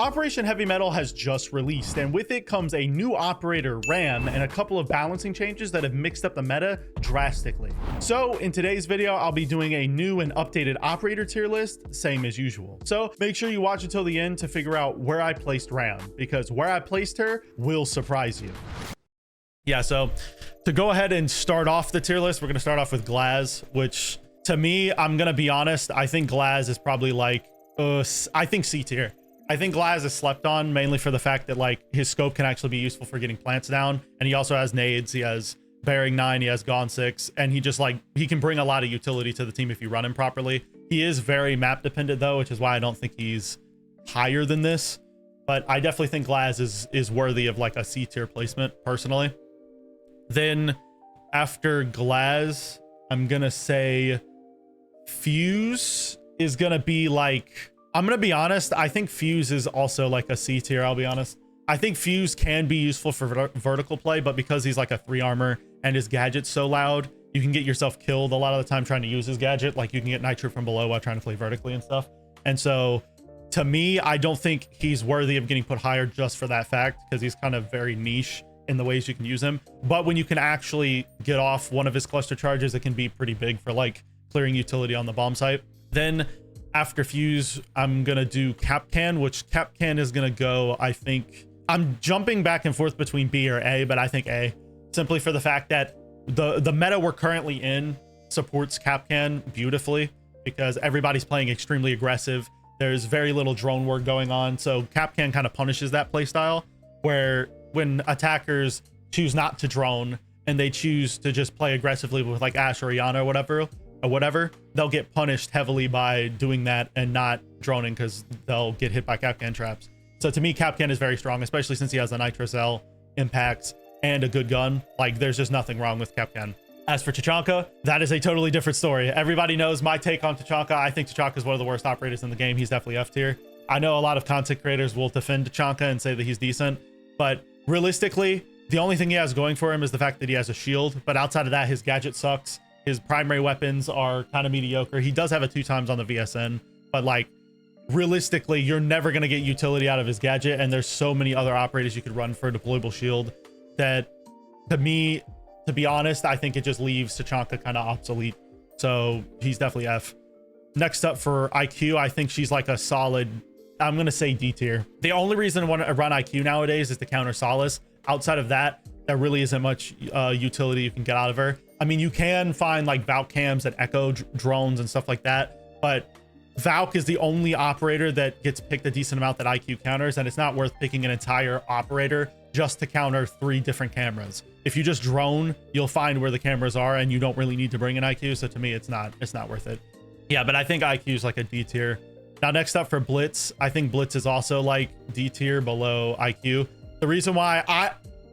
Operation Heavy Metal has just released, and with it comes a new operator RAM and a couple of balancing changes that have mixed up the meta drastically. So in today's video, I'll be doing a new and updated operator tier list, same as usual. So make sure you watch until the end to figure out where I placed RAM, because where I placed her will surprise you. Yeah, so to go ahead and start off the tier list, we're going to start off with Glaz, which to me, I'm going to be honest, I think Glaz is probably like, I think C tier. I think Glaz is slept on mainly for the fact that like his scope can actually be useful for getting plants down. And he also has nades, he has bearing 9, he has gone 6, and he just like, he can bring a lot of utility to the team if you run him properly. He is very map dependent though, which is why I don't think he's higher than this. But I definitely think Glaz is worthy of like a C tier placement personally. Then after Glaz, I'm gonna say Fuze is gonna be like, I'm gonna be honest, I think Fuze is also like a C tier, I'll be honest. I think Fuze can be useful for vertical play, but because he's like a 3 armor and his gadget's so loud, you can get yourself killed a lot of the time trying to use his gadget. Like you can get nitro from below while trying to play vertically and stuff. And so to me, I don't think he's worthy of getting put higher just for that fact, because he's kind of very niche in the ways you can use him. But when you can actually get off one of his cluster charges, it can be pretty big for like clearing utility on the bomb site. Then after Fuze, I'm gonna do Kapkan, which Kapkan is gonna go, I think, I'm jumping back and forth between B or A, but I think A, simply for the fact that the meta we're currently in supports Kapkan beautifully, because everybody's playing extremely aggressive. There's very little drone work going on, so Kapkan kind of punishes that playstyle, where when attackers choose not to drone and they choose to just play aggressively with like Ashe or Iana or whatever, they'll get punished heavily by doing that and not droning, because they'll get hit by Kapkan traps. So to me, Kapkan is very strong, especially since he has a nitro cell, impacts, and a good gun. Like there's just nothing wrong with Kapkan. As for Tachanka, that is a totally different story. Everybody knows my take on Tachanka. I think Tachanka is one of the worst operators in the game. He's definitely F tier. I know a lot of content creators will defend Tachanka and say that he's decent, but realistically, the only thing he has going for him is the fact that he has a shield. But outside of that, his gadget sucks. His primary weapons are kind of mediocre. He does have a 2 times on the VSN, but like realistically, you're never going to get utility out of his gadget. And there's so many other operators you could run for a deployable shield that, to me, to be honest, I think it just leaves Tachanka kind of obsolete. So he's definitely F. Next up for IQ, I think she's like a solid, I'm going to say D tier. The only reason I want to run IQ nowadays is to counter Solace. Outside of that, there really isn't much utility you can get out of her. I mean, you can find like Valk cams that echo drones and stuff like that, but Valk is the only operator that gets picked a decent amount that IQ counters, and it's not worth picking an entire operator just to counter 3 different cameras. If you just drone, you'll find where the cameras are, and you don't really need to bring an IQ. So to me, it's not worth it. Yeah, but I think IQ is like a D tier. Now, next up for Blitz, I think Blitz is also like D tier below IQ. The reason why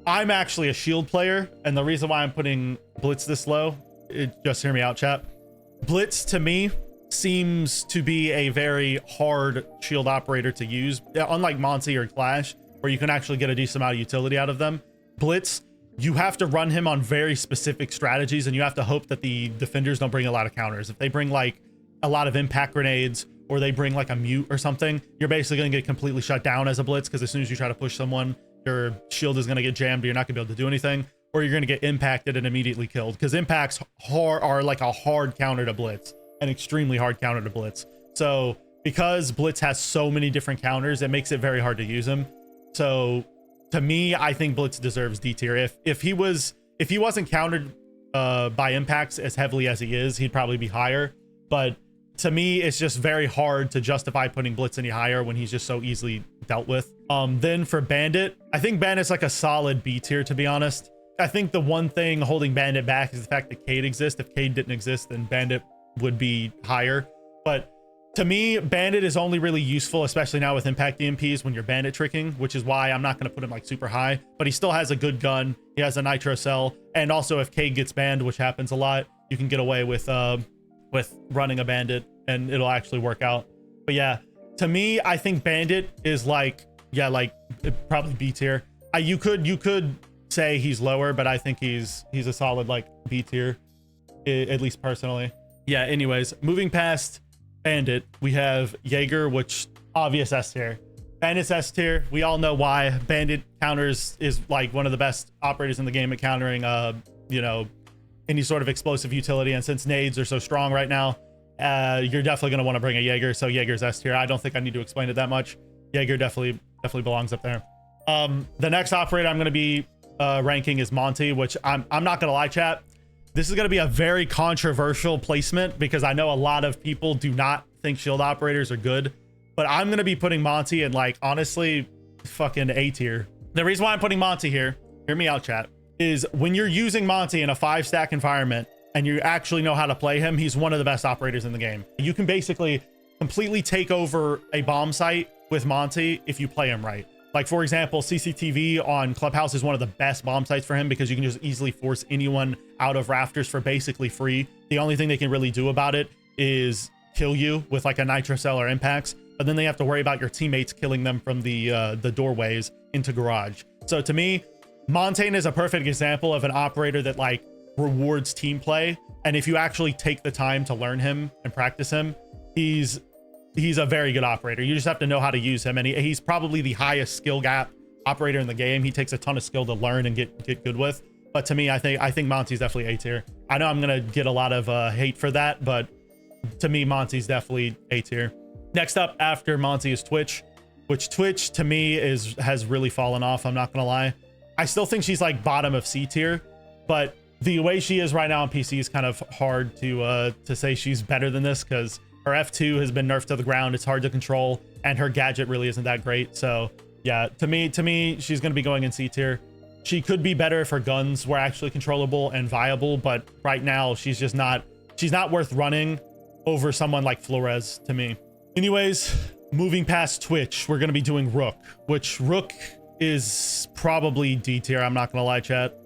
I'm actually a shield player, and the reason why I'm putting Blitz this low, just hear me out, chat. Blitz to me seems to be a very hard shield operator to use, unlike Monty or Clash, where you can actually get a decent amount of utility out of them. Blitz, you have to run him on very specific strategies, and you have to hope that the defenders don't bring a lot of counters. If they bring like a lot of impact grenades, or they bring like a mute or something, you're basically going to get completely shut down as a Blitz, because as soon as you try to push someone, your shield is going to get jammed, you're not going to be able to do anything, or you're going to get impacted and immediately killed, because impacts are like a hard counter to Blitz, an extremely hard counter to Blitz. So because Blitz has so many different counters, it makes it very hard to use him. So to me, I think Blitz deserves D tier. If he wasn't countered by impacts as heavily as he is, he'd probably be higher. But to me, it's just very hard to justify putting Blitz any higher when he's just so easily dealt with. Then for Bandit, I think Bandit's like a solid B tier, to be honest. I think the one thing holding Bandit back is the fact that Cade exists. If Cade didn't exist, then Bandit would be higher. But to me, Bandit is only really useful, especially now with impact EMPs, when you're Bandit tricking, which is why I'm not going to put him like super high. But he still has a good gun. He has a nitro cell. And also if Cade gets banned, which happens a lot, you can get away with running a Bandit and it'll actually work out. But yeah, to me, I think Bandit is like, yeah, like probably B tier. You could say he's lower, but I think he's a solid like B tier, at least personally. Yeah, anyways, moving past Bandit, we have Jager, which obvious S tier. Bandit's S tier. We all know why. Bandit counters is like one of the best operators in the game at countering, you know, any sort of explosive utility. And since nades are so strong right now, you're definitely going to want to bring a Jager. So Jager's S tier. I don't think I need to explain it that much. Jager definitely belongs up there. The next operator I'm going to be ranking is Monty, which I'm not going to lie, chat. This is going to be a very controversial placement because I know a lot of people do not think shield operators are good, but I'm going to be putting Monty in, like, honestly, fucking A tier. The reason why I'm putting Monty here, hear me out, chat, is when you're using Monty in a 5-stack environment and you actually know how to play him, he's one of the best operators in the game. You can basically completely take over a bomb site with Monty if you play him right. Like, for example, CCTV on Clubhouse is one of the best bomb sites for him because you can just easily force anyone out of rafters for basically free. The only thing they can really do about it is kill you with like a nitro cell or impacts, but then they have to worry about your teammates killing them from the doorways into garage. So to me, Montagne is a perfect example of an operator that like rewards team play. And if you actually take the time to learn him and practice him, he's a very good operator. You just have to know how to use him, and he's probably the highest skill gap operator in the game. He takes a ton of skill to learn and get good with. But to me, I think Monty's definitely A tier. I know I'm gonna get a lot of hate for that, but to me, Monty's definitely A tier. Next up after Monty is Twitch, which Twitch to me has really fallen off. I'm not gonna lie. I still think she's like bottom of C tier, but the way she is right now on PC is kind of hard to say she's better than this because her F2 has been nerfed to the ground. It's hard to control, and her gadget really isn't that great. So yeah, to me, she's going to be going in C tier. She could be better if her guns were actually controllable and viable, but right now she's not worth running over someone like Flores to me. Anyways, moving past Twitch, we're going to be doing Rook, which Rook is probably D tier. I'm not going to lie, chat.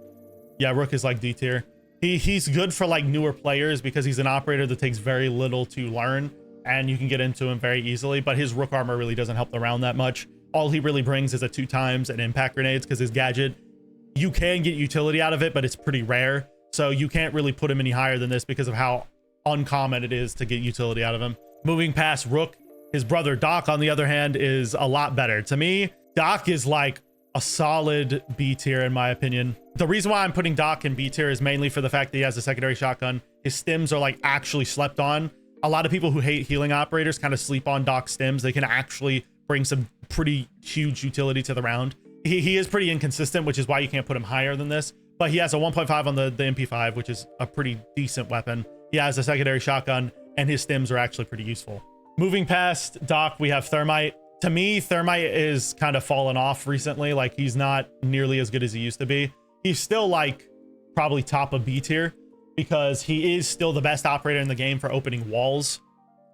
Yeah, Rook is like D tier. He's good for like newer players because he's an operator that takes very little to learn and you can get into him very easily, but his Rook armor really doesn't help the round that much. All he really brings is a 2x and impact grenades because his gadget, you can get utility out of it, but it's pretty rare. So you can't really put him any higher than this because of how uncommon it is to get utility out of him. Moving past Rook, his brother Doc, on the other hand, is a lot better. To me, Doc is like a solid B tier in my opinion. The reason why I'm putting Doc in B tier is mainly for the fact that he has a secondary shotgun. His stims are like actually slept on. A lot of people who hate healing operators kind of sleep on Doc's stims. They can actually bring some pretty huge utility to the round. He is pretty inconsistent, which is why you can't put him higher than this, but he has a 1.5 on the MP5, which is a pretty decent weapon. He has a secondary shotgun and his stims are actually pretty useful. Moving past Doc, we have Thermite. To me, Thermite is kind of fallen off recently. Like, he's not nearly as good as he used to be. He's still like probably top of B tier because he is still the best operator in the game for opening walls,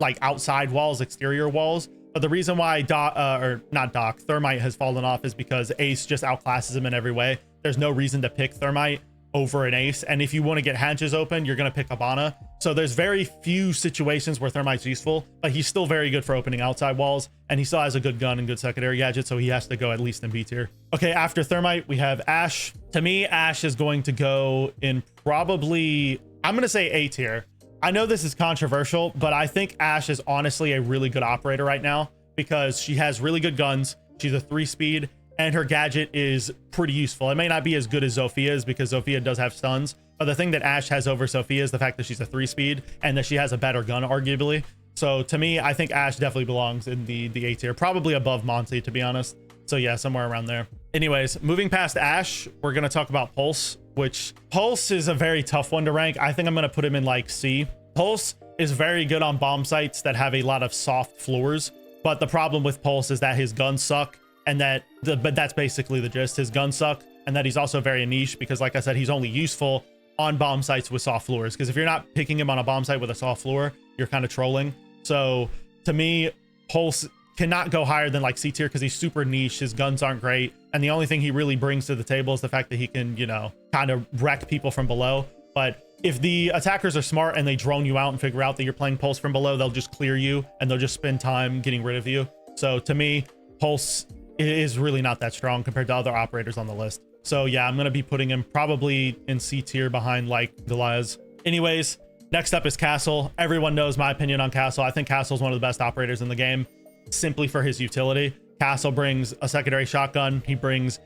like outside walls, exterior walls. But the reason why Thermite has fallen off is because Ace just outclasses him in every way. There's no reason to pick Thermite over an Ace, and if you want to get hatches open, you're going to pick Hibana. So there's very few situations where Thermite's useful, but he's still very good for opening outside walls, and he still has a good gun and good secondary gadget, so he has to go at least in B tier. Okay, after Thermite, we have Ash. To me, Ash is going to go in probably, I'm going to say A tier. I know this is controversial, but I think Ash is honestly a really good operator right now because she has really good guns. She's a 3-speed, and her gadget is pretty useful. It may not be as good as Zofia's because Zofia does have stuns, but the thing that Ash has over Zofia is the fact that she's a 3-speed and that she has a better gun, arguably. So to me, I think Ash definitely belongs in the A tier, probably above Monty, to be honest. So yeah, somewhere around there. Anyways, moving past Ash, we're going to talk about Pulse, which Pulse is a very tough one to rank. I think I'm going to put him in like C. Pulse is very good on bomb sites that have a lot of soft floors, but the problem with Pulse is that his guns suck, and but that's basically the gist. His guns suck, and that he's also very niche because, like I said, he's only useful on bomb sites with soft floors, because if you're not picking him on a bomb site with a soft floor, you're kind of trolling. So to me, Pulse cannot go higher than like C tier because he's super niche. His guns aren't great, and the only thing he really brings to the table is the fact that he can, you know, kind of wreck people from below. But if the attackers are smart and they drone you out and figure out that you're playing Pulse from below, they'll just clear you and they'll just spend time getting rid of you. So to me, Pulse is really not that strong compared to other operators on the list. So yeah, I'm going to be putting him probably in C tier behind like Glaz. Anyways, next up is Castle. Everyone knows my opinion on Castle. I think Castle is one of the best operators in the game simply for his utility. Castle brings a secondary shotgun. He brings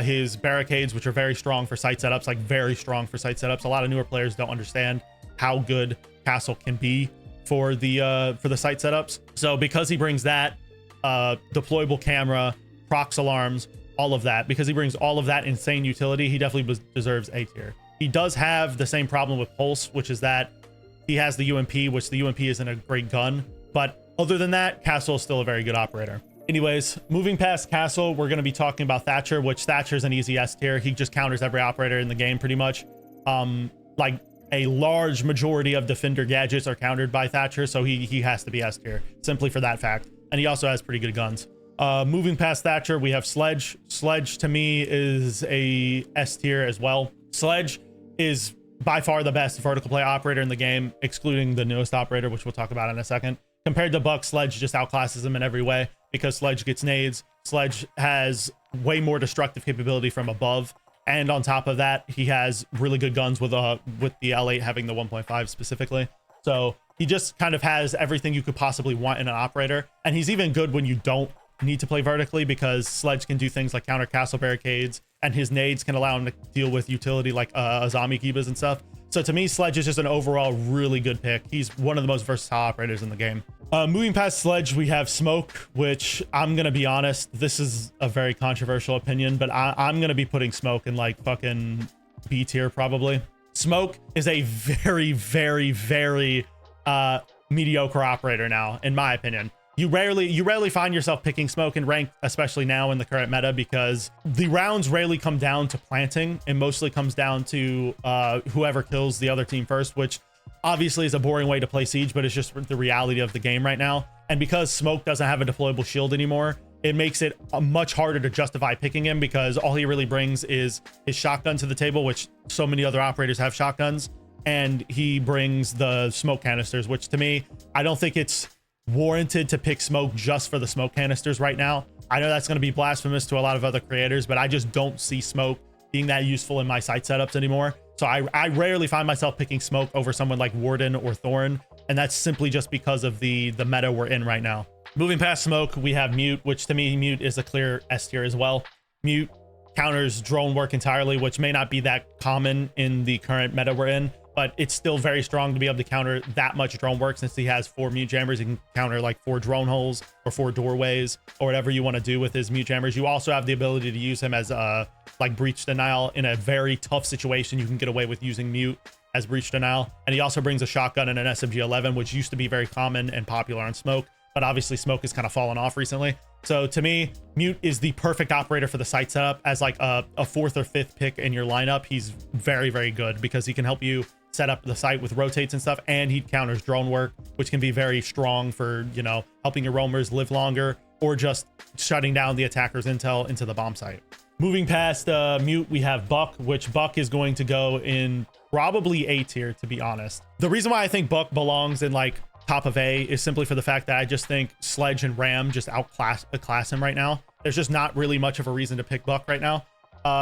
his barricades, which are very strong for site setups, like very strong for site setups. A lot of newer players don't understand how good Castle can be for the site setups. So because he brings that deployable camera, prox alarms, all of that, because he brings all of that insane utility, he definitely deserves A tier. He does have the same problem with Pulse, which is that he has the UMP, which the UMP isn't a great gun. But other than that, Castle is still a very good operator. Anyways, moving past Castle, we're going to be talking about Thatcher, which Thatcher's an easy S tier. He just counters every operator in the game pretty much. Like a large majority of defender gadgets are countered by Thatcher, so he has to be S tier simply for that fact. And he also has pretty good guns. Moving past Thatcher, we have Sledge. Sledge to me is a S tier as well. Sledge is by far the best vertical play operator in the game, excluding the newest operator, which we'll talk about in a second. Compared to Buck, Sledge just outclasses him in every way because Sledge gets nades. Sledge has way more destructive capability from above. And on top of that, he has really good guns with the L8 having the 1.5 specifically. So he just kind of has everything you could possibly want in an operator. And he's even good when you don't need to play vertically because Sledge can do things like counter castle barricades, and his nades can allow him to deal with utility like zombie kibas and stuff. So to me, Sledge is just an overall really good pick. He's one of the most versatile operators in the game. Moving past Sledge, we have Smoke, which I'm going to be honest, this is a very controversial opinion, but I'm going to be putting Smoke in like fucking B tier probably. Smoke is a very, very, very mediocre operator now, in my opinion. You rarely find yourself picking Smoke in ranked, especially now in the current meta, because the rounds rarely come down to planting. It mostly comes down to whoever kills the other team first, which obviously is a boring way to play Siege, but it's just the reality of the game right now. And because Smoke doesn't have a deployable shield anymore, it makes it much harder to justify picking him, because all he really brings is his shotgun to the table, which so many other operators have shotguns, and he brings the smoke canisters, which to me, I don't think it's warranted to pick Smoke just for the smoke canisters right now. I know that's going to be blasphemous to a lot of other creators, but I just don't see Smoke being that useful in my site setups anymore. So I rarely find myself picking Smoke over someone like Warden or Thorn, and that's simply just because of the meta we're in right now. Moving past Smoke, we have Mute, which to me, Mute is a clear S tier as well. Mute counters drone work entirely, which may not be that common in the current meta we're in, but it's still very strong to be able to counter that much drone work. Since he has 4 mute jammers, he can counter like 4 drone holes or 4 doorways or whatever you want to do with his mute jammers. You also have the ability to use him as like breach denial in a very tough situation. You can get away with using Mute as breach denial. And he also brings a shotgun and an SMG-11, which used to be very common and popular on Smoke, but obviously Smoke has kind of fallen off recently. So to me, Mute is the perfect operator for the site setup. As like a 4th or 5th pick in your lineup, he's very, very good because he can help you set up the site with rotates and stuff, and he counters drone work, which can be very strong for, you know, helping your roamers live longer or just shutting down the attacker's intel into the bomb site. Moving past Mute, we have Buck, which Buck is going to go in probably A tier, to be honest. The reason why I think Buck belongs in like top of A is simply for the fact that I just think Sledge and Ram just outclass him right now. There's just not really much of a reason to pick Buck right now.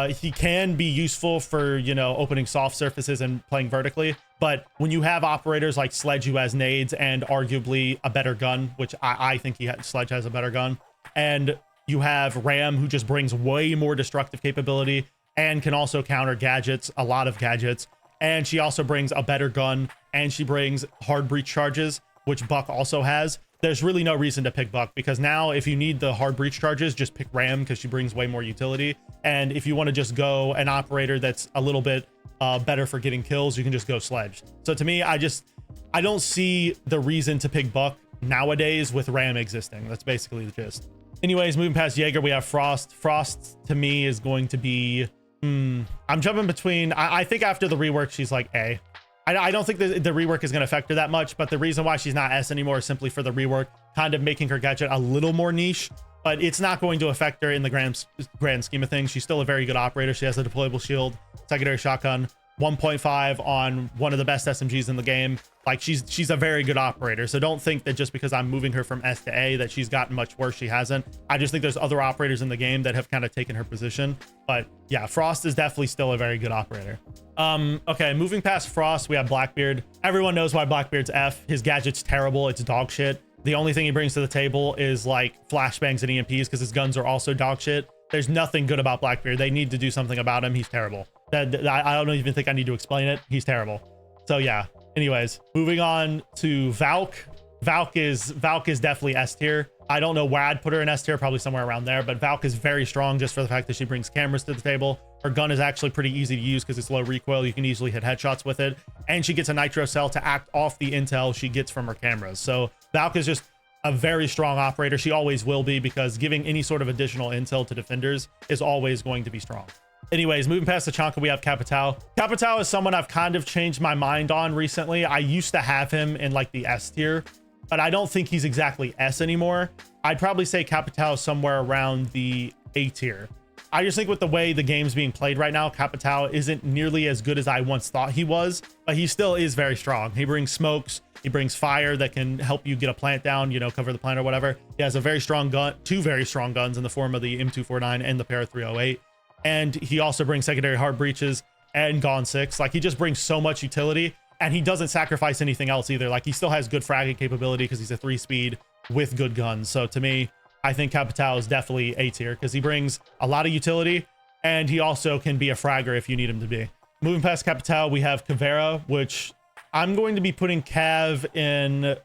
He can be useful for, you know, opening soft surfaces and playing vertically, but when you have operators like Sledge who has nades and arguably a better gun, which I think Sledge has a better gun, and you have Ram who just brings way more destructive capability and can also counter gadgets, a lot of gadgets, and she also brings a better gun, and she brings hard breach charges, which Buck also has. There's really no reason to pick Buck, because now if you need the hard breach charges, just pick Ram because she brings way more utility. And if you want to just go an operator that's a little bit better for getting kills, you can just go Sledge. So to me, I don't see the reason to pick Buck nowadays with Ram existing. That's basically the gist. Anyways, moving past Jager, we have Frost. Frost to me is going to be, I'm jumping between, I think after the rework, she's like A. I don't think the rework is going to affect her that much, but the reason why she's not S anymore is simply for the rework kind of making her gadget a little more niche, but it's not going to affect her in the grand scheme of things. She's still a very good operator. She has a deployable shield, secondary shotgun, 1.5 on one of the best SMGs in the game. Like she's a very good operator. So don't think that just because I'm moving her from S to A that she's gotten much worse. She hasn't. I just think there's other operators in the game that have kind of taken her position. But yeah, Frost is definitely still a very good operator. Okay, moving past Frost, we have Blackbeard. Everyone knows why Blackbeard's F. His gadget's terrible. It's dog shit. The only thing he brings to the table is like flashbangs and EMPs because his guns are also dog shit. There's nothing good about Blackbeard. They need to do something about him. He's terrible. I don't even think I need to explain it. He's terrible. So yeah. Anyways, moving on to Valk. Valk is definitely S tier. I don't know where I'd put her in S tier, probably somewhere around there, but Valk is very strong just for the fact that she brings cameras to the table. Her gun is actually pretty easy to use because it's low recoil. You can easily hit headshots with it. And she gets a nitro cell to act off the intel she gets from her cameras. So Valk is just a very strong operator. She always will be because giving any sort of additional intel to defenders is always going to be strong. Anyways, moving past Tachanka, we have Capitao. Capitao is someone I've kind of changed my mind on recently. I used to have him in like the S tier, but I don't think he's exactly S anymore. I'd probably say Capitao is somewhere around the A tier. I just think with the way the game's being played right now, Capitao isn't nearly as good as I once thought he was, but he still is very strong. He brings smokes. He brings fire that can help you get a plant down, you know, cover the plant or whatever. He has a very strong gun, two very strong guns in the form of the M249 and the Para 308. And he also brings secondary hard breaches and Gone 6. Like, he just brings so much utility, and he doesn't sacrifice anything else either. Like, he still has good fragging capability because he's a 3-speed with good guns. So to me, I think Capitao is definitely A tier because he brings a lot of utility, and he also can be a fragger if you need him to be. Moving past Capitao, we have Caveira, which I'm going to be putting Cav in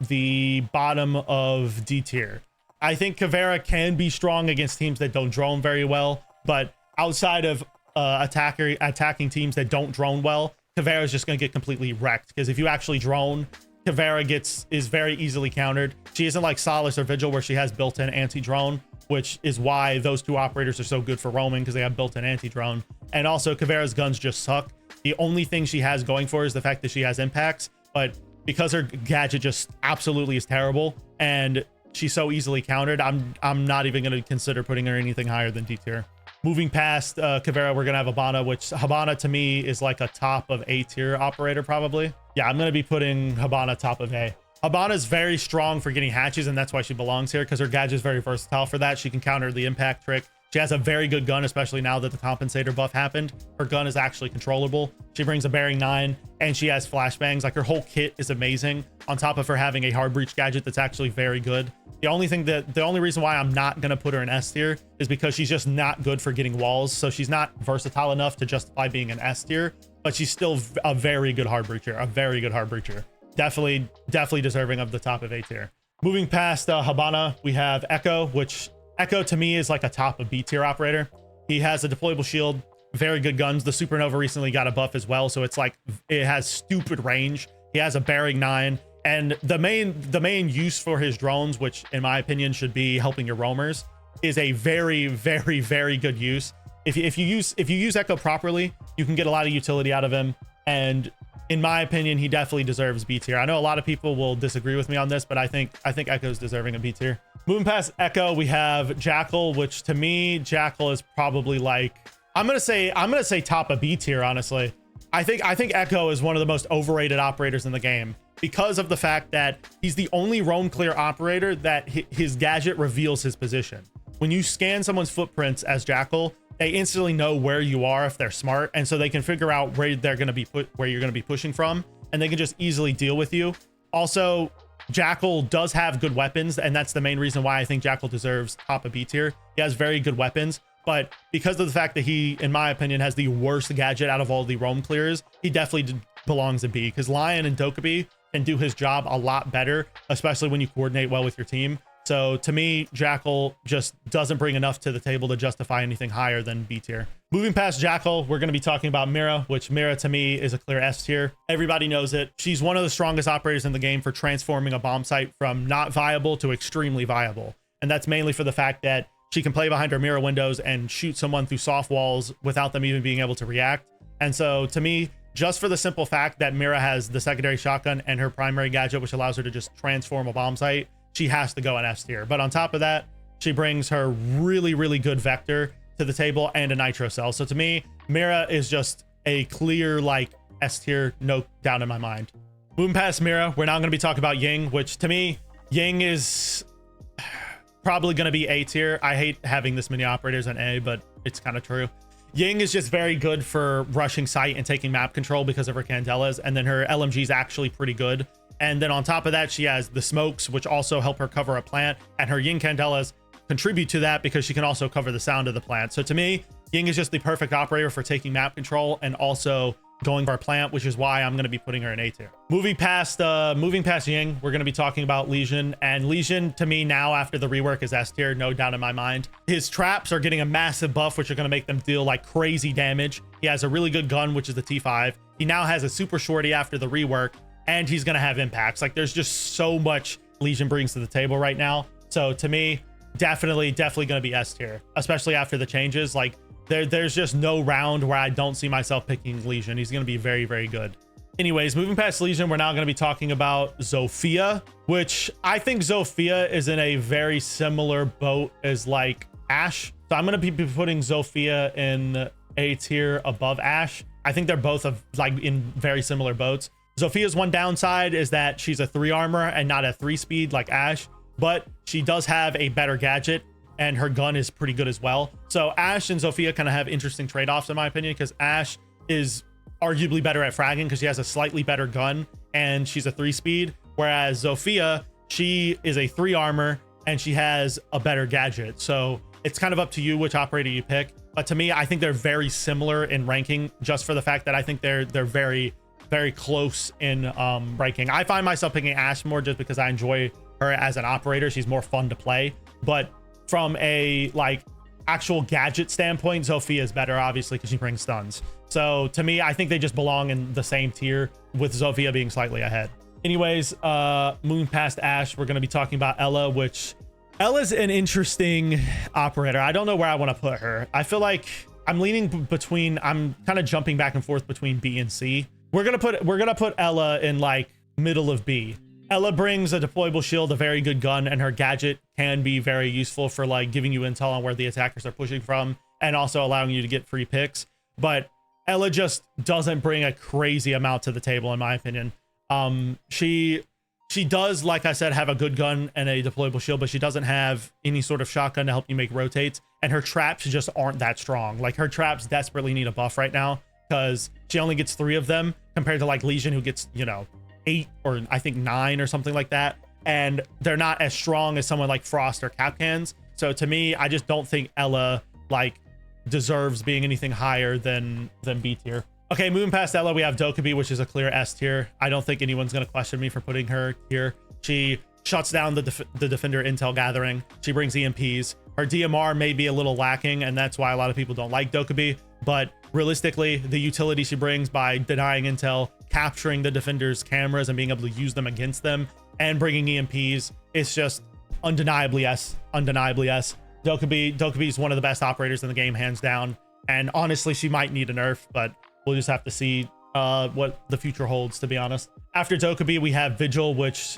the bottom of D tier. I think Caveira can be strong against teams that don't drone very well, but outside of attacking teams that don't drone well, Caveira is just going to get completely wrecked because if you actually drone, Caveira is very easily countered. She isn't like Solace or Vigil where she has built-in anti-drone, which is why those two operators are so good for roaming because they have built-in anti-drone. And also Caveira's guns just suck. The only thing she has going for her is the fact that she has impacts, but because her gadget just absolutely is terrible and she's so easily countered, I'm not even going to consider putting her anything higher than D tier. Moving past Caveira, we're going to have Hibana, which Hibana to me is like a top of A tier operator probably. Yeah, I'm going to be putting Hibana top of A. Hibana is very strong for getting hatches, and that's why she belongs here because her gadget is very versatile for that. She can counter the impact trick. She has a very good gun, especially now that the compensator buff happened. Her gun is actually controllable. She brings a bearing 9 and she has flashbangs. Like, her whole kit is amazing on top of her having a hard breach gadget that's actually very good. The only reason why I'm not going to put her in S tier is because she's just not good for getting walls. So she's not versatile enough to justify being an S tier, but she's still a very good hard breacher, Definitely deserving of the top of A tier. Moving past Hibana, we have Echo, which Echo to me is like a top of B tier operator. He has a deployable shield, very good guns. The Supernova recently got a buff as well, so it's like it has stupid range. He has a bearing 9, and the main use for his drones, which in my opinion should be helping your roamers, is a very good use. If you use Echo properly, you can get a lot of utility out of him, and in my opinion, he definitely deserves B tier. I know a lot of people will disagree with me on this, but I think Echo's deserving of B tier. Moving past Echo, we have Jackal, which to me, Jackal is probably like, I'm gonna say top of B tier, honestly. I think Echo is one of the most overrated operators in the game because of the fact that he's the only roam clear operator that his gadget reveals his position. When you scan someone's footprints as Jackal, they instantly know where you are if they're smart, and so they can figure out where you're going to be pushing from, and they can just easily deal with you. Also, Jackal does have good weapons, and that's the main reason why I think Jackal deserves top of B tier. He has very good weapons, but because of the fact that he, in my opinion, has the worst gadget out of all the roam clears, he definitely belongs in B, because Lion and Dokkaebi can do his job a lot better, especially when you coordinate well with your team. So to me, Jackal just doesn't bring enough to the table to justify anything higher than B tier. Moving past Jackal, we're going to be talking about Mira, which Mira to me is a clear S tier. Everybody knows it. She's one of the strongest operators in the game for transforming a bomb site from not viable to extremely viable. And that's mainly for the fact that she can play behind her Mira windows and shoot someone through soft walls without them even being able to react. And so to me, just for the simple fact that Mira has the secondary shotgun and her primary gadget, which allows her to just transform a bomb site, she has to go in S tier. But on top of that, she brings her really good vector to the table and a nitro cell. So to me, Mira is just a clear like S tier, no doubt in my mind. Moving past Mira, we're now going to be talking about Ying, which to me, Ying is probably going to be A tier. I hate having this many operators in A, but it's kind of true. Ying is just very good for rushing site and taking map control because of her Candelas, and then her LMG is actually pretty good. And then on top of that, she has the smokes, which also help her cover a plant, and her Ying Candelas contribute to that because she can also cover the sound of the plant. So to me, Ying is just the perfect operator for taking map control and also going for a plant, which is why I'm going to be putting her in A tier. Moving past Ying, we're going to be talking about Lesion, and Lesion to me now after the rework is S tier, no doubt in my mind. His traps are getting a massive buff, which are going to make them deal like crazy damage. He has a really good gun, which is the T5. He now has a super shorty after the rework, and he's going to have impacts. Like there's just so much Lesion brings to the table right now. So to me, definitely going to be S tier, especially after the changes. Like there's just no round where I don't see myself picking Lesion. He's going to be very, very good. Anyways, moving past Lesion, we're now going to be talking about Zofia, which I think Zofia is in a very similar boat as like Ashe. So I'm going to be putting Zofia in A tier above Ashe. I think they're both like in very similar boats. Zofia's one downside is that she's a 3 armor and not a 3 speed like Ashe, but she does have a better gadget and her gun is pretty good as well. So Ashe and Zofia kind of have interesting trade-offs in my opinion, because Ashe is arguably better at fragging because she has a slightly better gun and she's a 3 speed, whereas Zofia, she is a 3 armor and she has a better gadget. So it's kind of up to you which operator you pick. But to me, I think they're very similar in ranking, just for the fact that I think they're very, very close in ranking. I find myself picking Ashe more just because I enjoy her as an operator. She's more fun to play. But from a like actual gadget standpoint, Zofia is better, obviously, because she brings stuns. So to me, I think they just belong in the same tier, with Zofia being slightly ahead. Anyways, moving past Ashe, we're going to be talking about Ela, which Ella's an interesting operator. I don't know where I want to put her. I feel like I'm leaning between, I'm kind of jumping back and forth between B and C. We're gonna put Ela in like middle of B. Ela brings a deployable shield, a very good gun, and her gadget can be very useful for like giving you intel on where the attackers are pushing from and also allowing you to get free picks. But Ela just doesn't bring a crazy amount to the table, in my opinion. She does, like I said, have a good gun and a deployable shield, but she doesn't have any sort of shotgun to help you make rotates, and her traps just aren't that strong. Like her traps desperately need a buff right now because she only gets 3 of them compared to like Lesion, who gets, you know, 8 or I think 9 or something like that, and they're not as strong as someone like Frost or Kapkans. So to me, I just don't think Ela like deserves being anything higher than B tier. Okay, moving past Ela, we have Dokkaebi, which is a clear S tier. I don't think anyone's going to question me for putting her here. She shuts down the defender intel gathering. She brings EMPs. Her DMR may be a little lacking, and that's why a lot of people don't like Dokkaebi. But realistically, the utility she brings by denying intel, capturing the defender's cameras and being able to use them against them, and bringing EMPs, it's just undeniably S. Undeniably S. Dokkaebi is one of the best operators in the game, hands down. And honestly, she might need a nerf, but we'll just have to see what the future holds, to be honest. After Dokkaebi, we have Vigil, which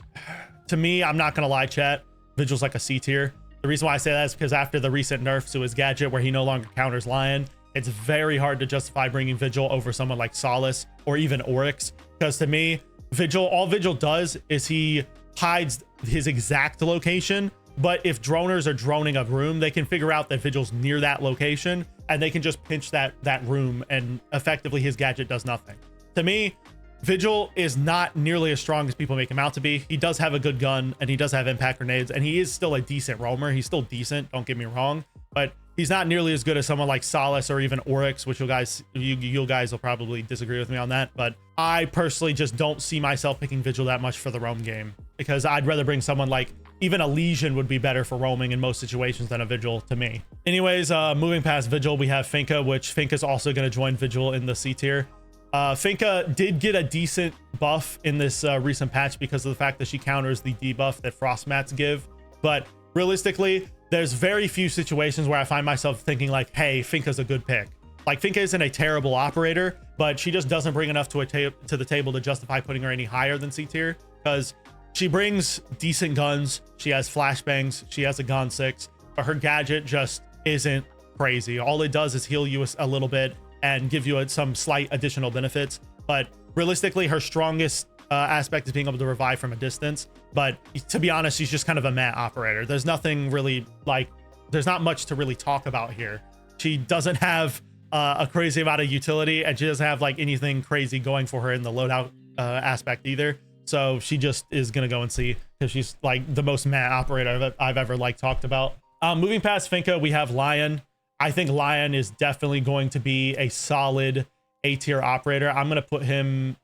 to me, I'm not gonna lie, chat, Vigil's like a C tier. The reason why I say that is because after the recent nerfs to his gadget where he no longer counters Lion, it's very hard to justify bringing Vigil over someone like Solace or even Oryx, because to me, all Vigil does is he hides his exact location, but if droners are droning a room, they can figure out that Vigil's near that location and they can just pinch that room, and effectively his gadget does nothing. To me, Vigil is not nearly as strong as people make him out to be. He does have a good gun and he does have impact grenades, and he is still a decent roamer. He's still decent, don't get me wrong, but he's not nearly as good as someone like Solace or even Oryx, which you guys will probably disagree with me on that. But I personally just don't see myself picking Vigil that much for the roam game, because I'd rather bring someone like even a Lesion would be better for roaming in most situations than a Vigil to me. Anyways, moving past Vigil, we have Finka, which Finka's also going to join Vigil in the C tier. Finka did get a decent buff in this recent patch because of the fact that she counters the debuff that Frost mats give. But realistically, there's very few situations where I find myself thinking like, hey, Finka's a good pick. Like, Finka isn't a terrible operator, but she just doesn't bring enough to the table to justify putting her any higher than C tier, because she brings decent guns. She has flashbangs. She has a gun 6, but her gadget just isn't crazy. All it does is heal you a little bit and give you some slight additional benefits. But realistically, her strongest aspect is being able to revive from a distance. But to be honest, she's just kind of a mat operator. There's nothing really like, there's not much to really talk about here. She doesn't have a crazy amount of utility, and she doesn't have like anything crazy going for her in the loadout aspect either. So she just is gonna go and see, because she's like the most meh operator I've ever like talked about. Moving past Finka, we have Lion. I think Lion is definitely going to be a solid A tier operator. I'm gonna put him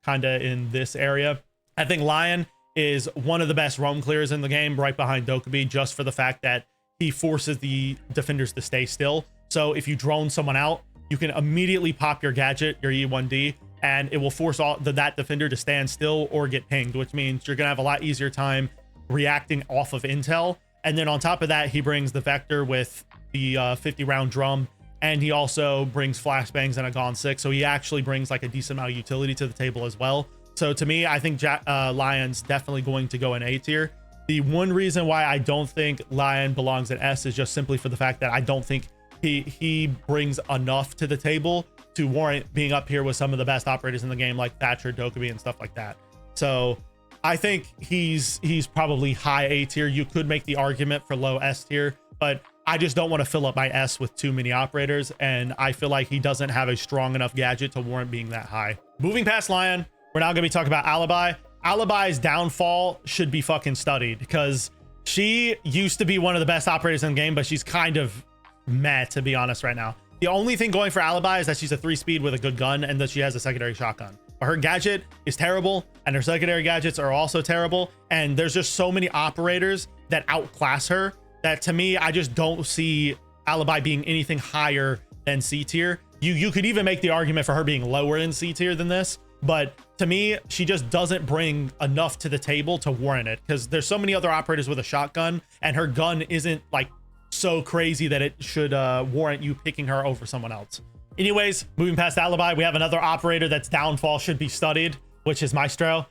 kind of in this area. I think Lion is one of the best roam clears in the game, right behind Dokkaebi, just for the fact that he forces the defenders to stay still. So if you drone someone out, you can immediately pop your gadget, your E1D, and it will force that defender to stand still or get pinged, which means you're gonna have a lot easier time reacting off of intel. And then on top of that, he brings the Vector with the 50-round drum, and he also brings flashbangs and a Gone 6. So he actually brings like a decent amount of utility to the table as well. So to me, I think Lion's definitely going to go in A tier. The one reason why I don't think Lion belongs in S is just simply for the fact that I don't think he brings enough to the table to warrant being up here with some of the best operators in the game, like Thatcher, Dokkaebi, and stuff like that. So I think he's probably high A tier. You could make the argument for low S tier, but I just don't want to fill up my S with too many operators, and I feel like he doesn't have a strong enough gadget to warrant being that high. Moving past Lion, we're now going to be talking about Alibi. Alibi's downfall should be fucking studied, because she used to be one of the best operators in the game, but she's kind of meh, to be honest, right now. The only thing going for Alibi is that she's a 3-speed with a good gun and that she has a secondary shotgun. But her gadget is terrible, and her secondary gadgets are also terrible. And there's just so many operators that outclass her that, to me, I just don't see Alibi being anything higher than C tier. You could even make the argument for her being lower in C tier than this, but to me, she just doesn't bring enough to the table to warrant it, because there's so many other operators with a shotgun, and her gun isn't like so crazy that it should warrant you picking her over someone else. Anyways, moving past Alibi, we have another operator that's downfall should be studied, which is Maestro.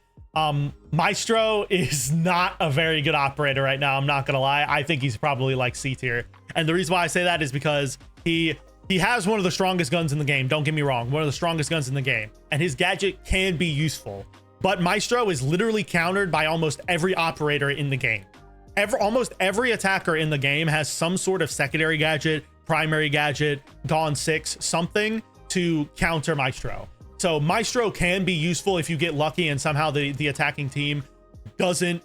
Maestro is not a very good operator right now, I'm not gonna lie. I think he's probably like C tier, and the reason why I say that is because he has one of the strongest guns in the game. Don't get me wrong, one of the strongest guns in the game, and his gadget can be useful, but Maestro is literally countered by almost every operator in the game. Almost every attacker in the game has some sort of secondary gadget, primary gadget, Gone 6, something to counter Maestro. So Maestro can be useful if you get lucky and somehow the attacking team doesn't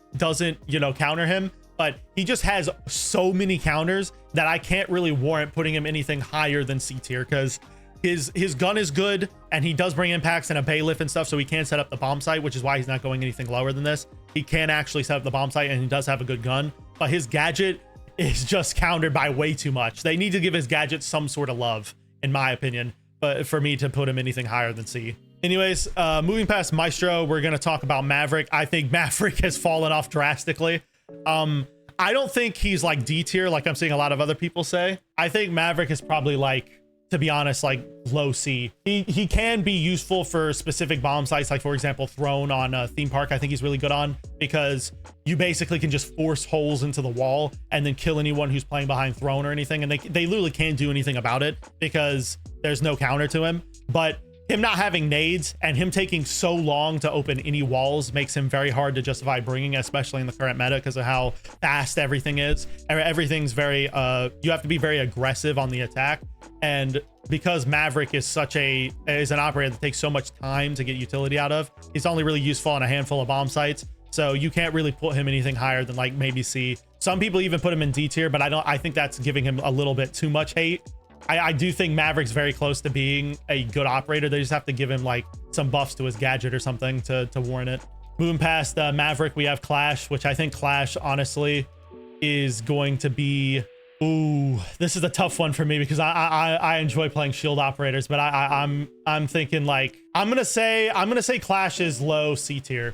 counter him, but he just has so many counters that I can't really warrant putting him anything higher than C tier, because his gun is good and he does bring impacts and a bailiff and stuff, so he can set up the bomb site, which is why he's not going anything lower than this. He can actually set up the bomb site, and he does have a good gun, but his gadget is just countered by way too much. They need to give his gadget some sort of love, in my opinion, but for me to put him anything higher than C. Anyways, moving past Maestro, we're going to talk about Maverick. I think Maverick has fallen off drastically. I don't think he's like D tier like I'm seeing a lot of other people say. I think Maverick is probably like, to be honest, like low C. He can be useful for specific bomb sites, like for example Throne on a theme park. I think he's really good on, because you basically can just force holes into the wall and then kill anyone who's playing behind Throne or anything, and they literally can't do anything about it because there's no counter to him. But him not having nades and him taking so long to open any walls makes him very hard to justify bringing, especially in the current meta, because of how fast everything is. Everything's very you have to be very aggressive on the attack, and because Maverick is an operator that takes so much time to get utility out of, he's only really useful on a handful of bomb sites, so you can't really put him anything higher than like maybe C. Some people even put him in D tier, but I think that's giving him a little bit too much hate. I do think Maverick's very close to being a good operator. They just have to give him like some buffs to his gadget or something to warrant it. Moving past Maverick, we have Clash, which I think Clash honestly is going to be, ooh, this is a tough one for me, because I enjoy playing shield operators, but I'm thinking like I'm gonna say Clash is low C tier.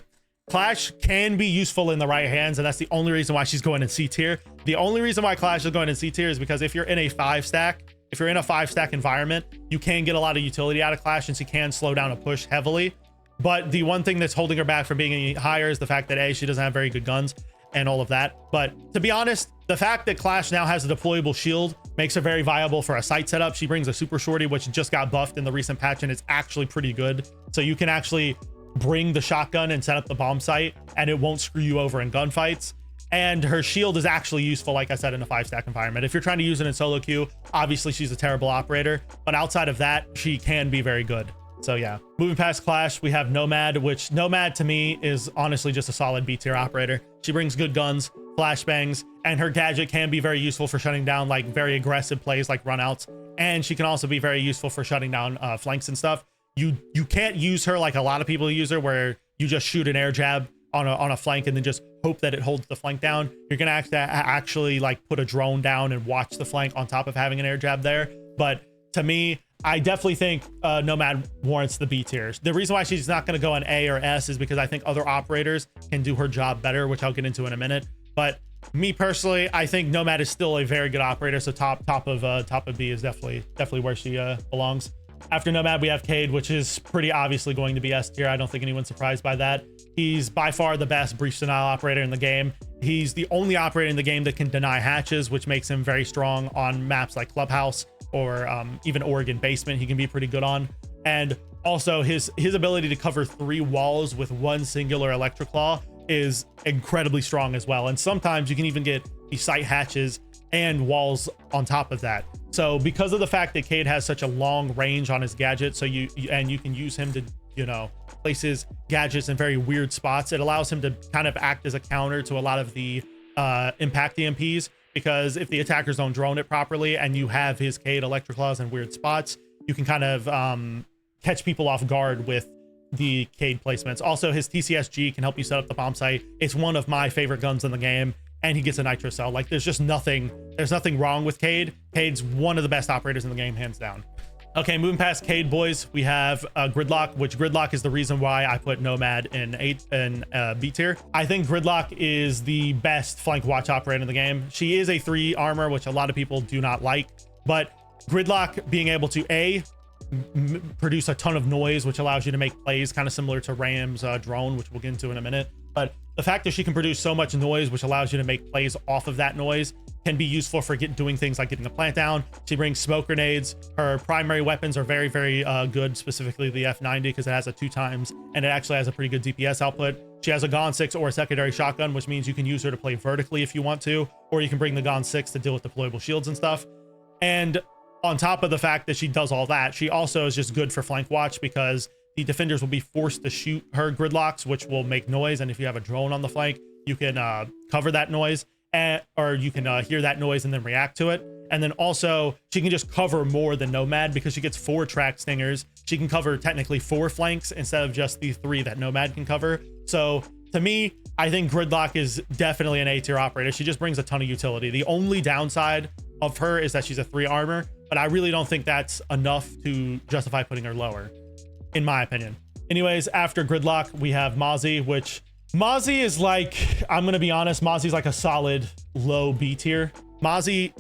Clash can be useful in the right hands, and that's the only reason why she's going in C tier. The only reason why Clash is going in C tier is because if you're in a 5-stack, if you're in a 5-stack environment, you can get a lot of utility out of Clash, and she can slow down a push heavily. But the one thing that's holding her back from being any higher is the fact that A, she doesn't have very good guns and all of that. But to be honest, the fact that Clash now has a deployable shield makes her very viable for a site setup. She brings a super shorty, which just got buffed in the recent patch, and it's actually pretty good. So you can actually bring the shotgun and set up the bomb site, and it won't screw you over in gunfights. And her shield is actually useful, like I said, in a 5-stack environment. If you're trying to use it in solo queue, obviously she's a terrible operator, but outside of that, she can be very good. So yeah, moving past Clash, we have Nomad, which Nomad to me is honestly just a solid B tier operator. She brings good guns, flashbangs, and her gadget can be very useful for shutting down like very aggressive plays like runouts. And she can also be very useful for shutting down flanks and stuff. You can't use her like a lot of people use her, where you just shoot an air jab on a flank and then just hope that it holds the flank down. You're gonna have to actually like put a drone down and watch the flank on top of having an air jab there. But to me, I definitely think Nomad warrants the B tiers. The reason why she's not going to go on A or S is because I think other operators can do her job better, which I'll get into in a minute. But me personally, I think Nomad is still a very good operator. So top of B is definitely where she belongs. After Nomad, we have Cade, which is pretty obviously going to be S tier. I don't think anyone's surprised by that. He's by far the best breach denial operator in the game. He's the only operator in the game that can deny hatches, which makes him very strong on maps like Clubhouse or even Oregon Basement. He can be pretty good on. And also his ability to cover 3 walls with one singular electric claw is incredibly strong as well. And sometimes you can even get the sight hatches and walls on top of that. So because of the fact that Cade has such a long range on his gadget, so you can use him to, you know, place his gadgets in very weird spots, it allows him to kind of act as a counter to a lot of the impact EMPs. Because if the attackers don't drone it properly and you have his Cade electric claws in weird spots, you can kind of catch people off guard with the Cade placements. Also, his TCSG can help you set up the bomb site. It's one of my favorite guns in the game, and he gets a nitro cell. Like there's nothing wrong with Cade. Cade's one of the best operators in the game, hands down. Okay, moving past Cade, boys, we have Gridlock, which Gridlock is the reason why I put Nomad in B tier. I think Gridlock is the best flank watch operator in the game. She is a 3 armor, which a lot of people do not like, but Gridlock being able to produce a ton of noise, which allows you to make plays kind of similar to Ram's drone, which we'll get into in a minute. But the fact that she can produce so much noise, which allows you to make plays off of that noise, can be useful for doing things like getting a plant down. She brings smoke grenades. Her primary weapons are very, very good, specifically the F90, because it has a 2x and it actually has a pretty good DPS output. She has a Gon 6 or a secondary shotgun, which means you can use her to play vertically if you want to, or you can bring the Gon 6 to deal with deployable shields and stuff. And on top of the fact that she does all that, she also is just good for flank watch, because the defenders will be forced to shoot her gridlocks, which will make noise. And if you have a drone on the flank, you can cover that noise, or you can hear that noise and then react to it. And then also she can just cover more than Nomad, because she gets 4 track stingers. She can cover technically 4 flanks instead of just the 3 that Nomad can cover. So to me, I think Gridlock is definitely an A tier operator. She just brings a ton of utility. The only downside of her is that she's a 3 armor, but I really don't think that's enough to justify putting her lower, in my opinion. Anyways, after Gridlock, we have Mozzie, which Mozzie is like, I'm going to be honest, Mozzie's like a solid low B tier. Mozzie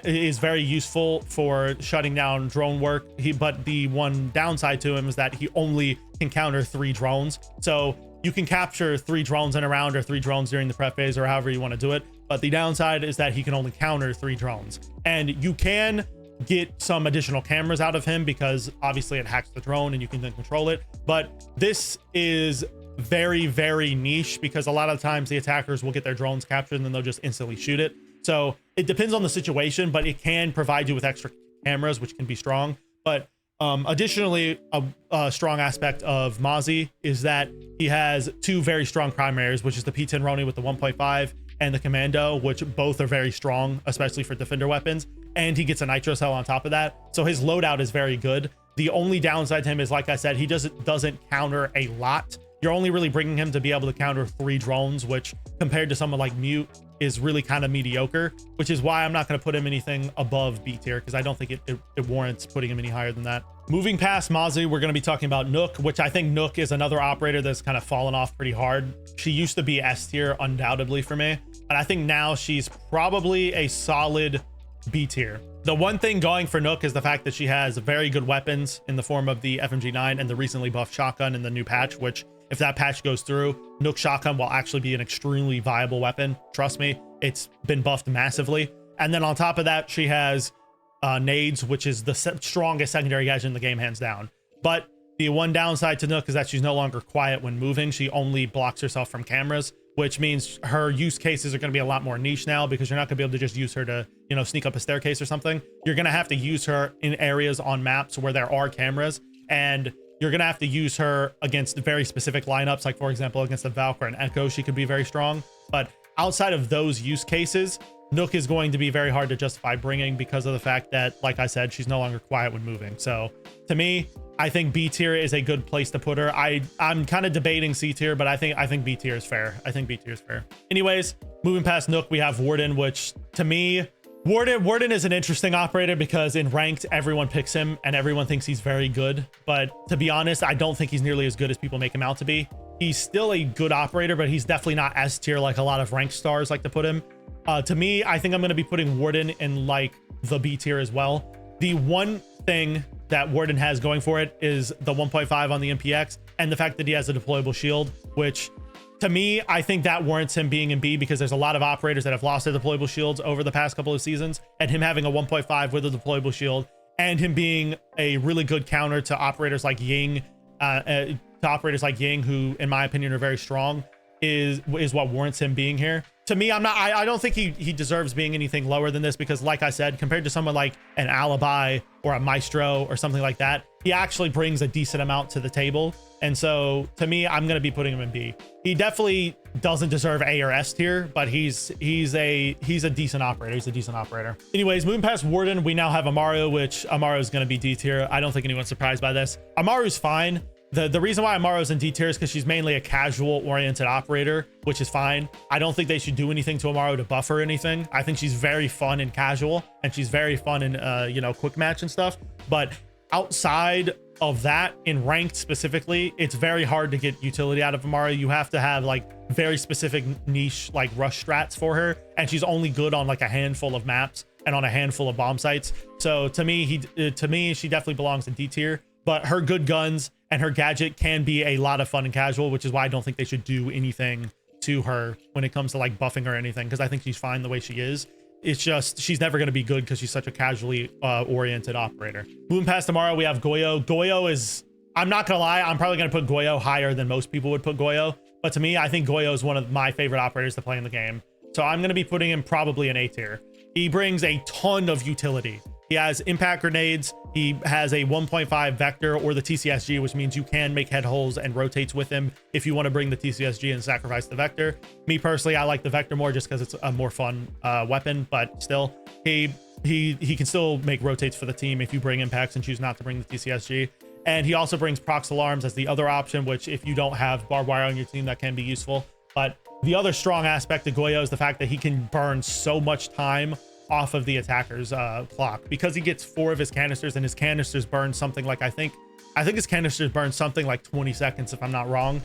is very useful for shutting down drone work. But the one downside to him is that he only can counter 3 drones. So you can capture 3 drones in a round, or 3 drones during the prep phase, or however you want to do it. But the downside is that he can only counter 3 drones. And you can get some additional cameras out of him, because obviously it hacks the drone and you can then control it. But this is very, very niche, because a lot of times the attackers will get their drones captured and then they'll just instantly shoot it. So it depends on the situation, but it can provide you with extra cameras, which can be strong. But additionally, a strong aspect of Mozzie is that he has 2 very strong primaries, which is the P10 Roni with the 1.5 and the Commando, which both are very strong, especially for defender weapons. And he gets a nitro cell on top of that. So his loadout is very good. The only downside to him is, like I said, he doesn't counter a lot. You're only really bringing him to be able to counter 3 drones, which compared to someone like Mute is really kind of mediocre, which is why I'm not going to put him anything above B tier, because I don't think it warrants putting him any higher than that. Moving past Mozzie, we're going to be talking about Nook, which I think Nook is another operator that's kind of fallen off pretty hard. She used to be S tier undoubtedly for me, but I think now she's probably a solid B tier. The one thing going for Nook is the fact that she has very good weapons in the form of the FMG9 and the recently buffed shotgun in the new patch, which if that patch goes through, Nook shotgun will actually be an extremely viable weapon. Trust me, it's been buffed massively. And then on top of that, she has nades, which is the strongest secondary gadget in the game, hands down. But the one downside to Nook is that she's no longer quiet when moving. She only blocks herself from cameras, which means her use cases are going to be a lot more niche now, because you're not going to be able to just use her to, you know, sneak up a staircase or something. You're going to have to use her in areas on maps where there are cameras, and you're gonna have to use her against very specific lineups, like for example against a Valk or an Echo, she could be very strong. But outside of those use cases, Nook is going to be very hard to justify bringing because of the fact that, like I said, she's no longer quiet when moving. So to me, I think B tier is a good place to put her. I'm kind of debating C tier, but I think B tier is fair. I think B tier is fair. Anyways, moving past Nook, we have Warden, which to me, Warden is an interesting operator because in ranked, everyone picks him and everyone thinks he's very good. But to be honest, I don't think he's nearly as good as people make him out to be. He's still a good operator, but he's definitely not S tier like a lot of ranked stars like to put him. To me, I think I'm going to be putting Warden in like the B tier as well. The one thing that Warden has going for it is the 1.5 on the MPX and the fact that he has a deployable shield, which to me, I think that warrants him being in B because there's a lot of operators that have lost their deployable shields over the past couple of seasons, and him having a 1.5 with a deployable shield and him being a really good counter to operators like Ying, who in my opinion are very strong, is what warrants him being here. To me, I don't think he deserves being anything lower than this because, like I said, compared to someone like an Alibi or a Maestro or something like that, he actually brings a decent amount to the table. And so to me, I'm going to be putting him in B. He definitely doesn't deserve A or S tier, but he's a decent operator. He's a decent operator. Anyways, moving past Warden, we now have Amaru, which Amaru is going to be D tier. I don't think anyone's surprised by this. Amaru's fine. The reason why Amaru's in D tier is because she's mainly a casual oriented operator, which is fine. I don't think they should do anything to Amaru to buff her or anything. I think she's very fun and casual, and she's very fun in quick match and stuff. But outside of that, in ranked specifically, it's very hard to get utility out of Amaru. You have to have like very specific niche like rush strats for her, and she's only good on like a handful of maps and on a handful of bomb sites. So to me, she definitely belongs in D tier. But her good guns and her gadget can be a lot of fun and casual, which is why I don't think they should do anything to her when it comes to like buffing her or anything, because I think she's fine the way she is. It's just she's never going to be good because she's such a casually oriented operator. Moving past tomorrow, we have Goyo. Goyo is, I'm not going to lie, I'm probably going to put Goyo higher than most people would put Goyo. But to me, I think Goyo is one of my favorite operators to play in the game. So I'm going to be putting him probably in A tier. He brings a ton of utility. He has impact grenades. He has a 1.5 vector or the TCSG, which means you can make head holes and rotates with him if you want to bring the TCSG and sacrifice the vector. Me personally, I like the vector more just because it's a more fun weapon, but still, he can still make rotates for the team if you bring impacts and choose not to bring the TCSG. And he also brings procs alarms as the other option, which if you don't have barbed wire on your team, that can be useful. But the other strong aspect of Goyo is the fact that he can burn so much time off of the attacker's clock because he gets 4 of his canisters, and his canisters burn something like I think his canisters burn something like 20 seconds if I'm not wrong.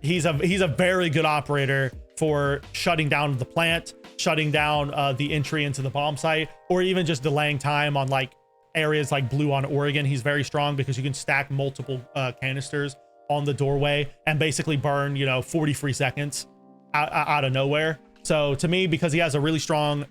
He's a very good operator for shutting down the plant, shutting down the entry into the bomb site, or even just delaying time on like areas like blue on Oregon. He's very strong because you can stack multiple canisters on the doorway and basically burn 40 free seconds out of nowhere. So to me, because he has a really strong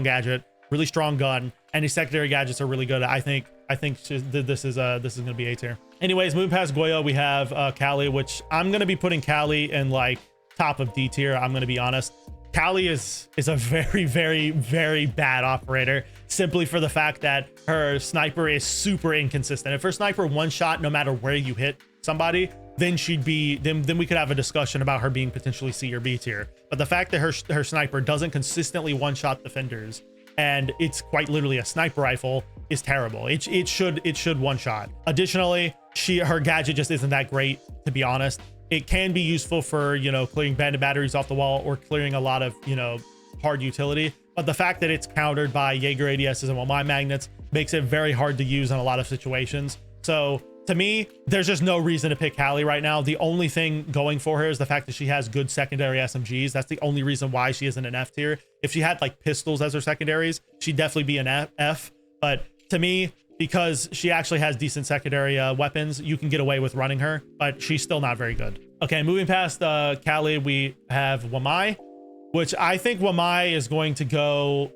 gadget, really strong gun, and his secondary gadgets are really good, I think this is gonna be A tier. Anyways, moving past Goyo, we have Kali, which I'm gonna be putting Kali in like top of D tier. I'm gonna be honest. Kali is a very, very, very bad operator simply for the fact that her sniper is super inconsistent. If her sniper one shot no matter where you hit somebody, then she'd be then we could have a discussion about her being potentially C or B tier. But the fact that her sniper doesn't consistently one shot defenders, and it's quite literally a sniper rifle, is terrible. It should one shot. Additionally, her gadget just isn't that great, to be honest. It can be useful for clearing bandit batteries off the wall or clearing a lot of hard utility, but the fact that it's countered by Jager ADSs and Y magnets makes it very hard to use in a lot of situations. So to me, there's just no reason to pick Kali right now. The only thing going for her is the fact that she has good secondary SMGs. That's the only reason why she isn't an F tier. If she had like pistols as her secondaries, she'd definitely be an F. But to me, because she actually has decent secondary weapons, you can get away with running her, but she's still not very good. Okay, moving past Kali, we have Wamai, which I think Wamai is going to go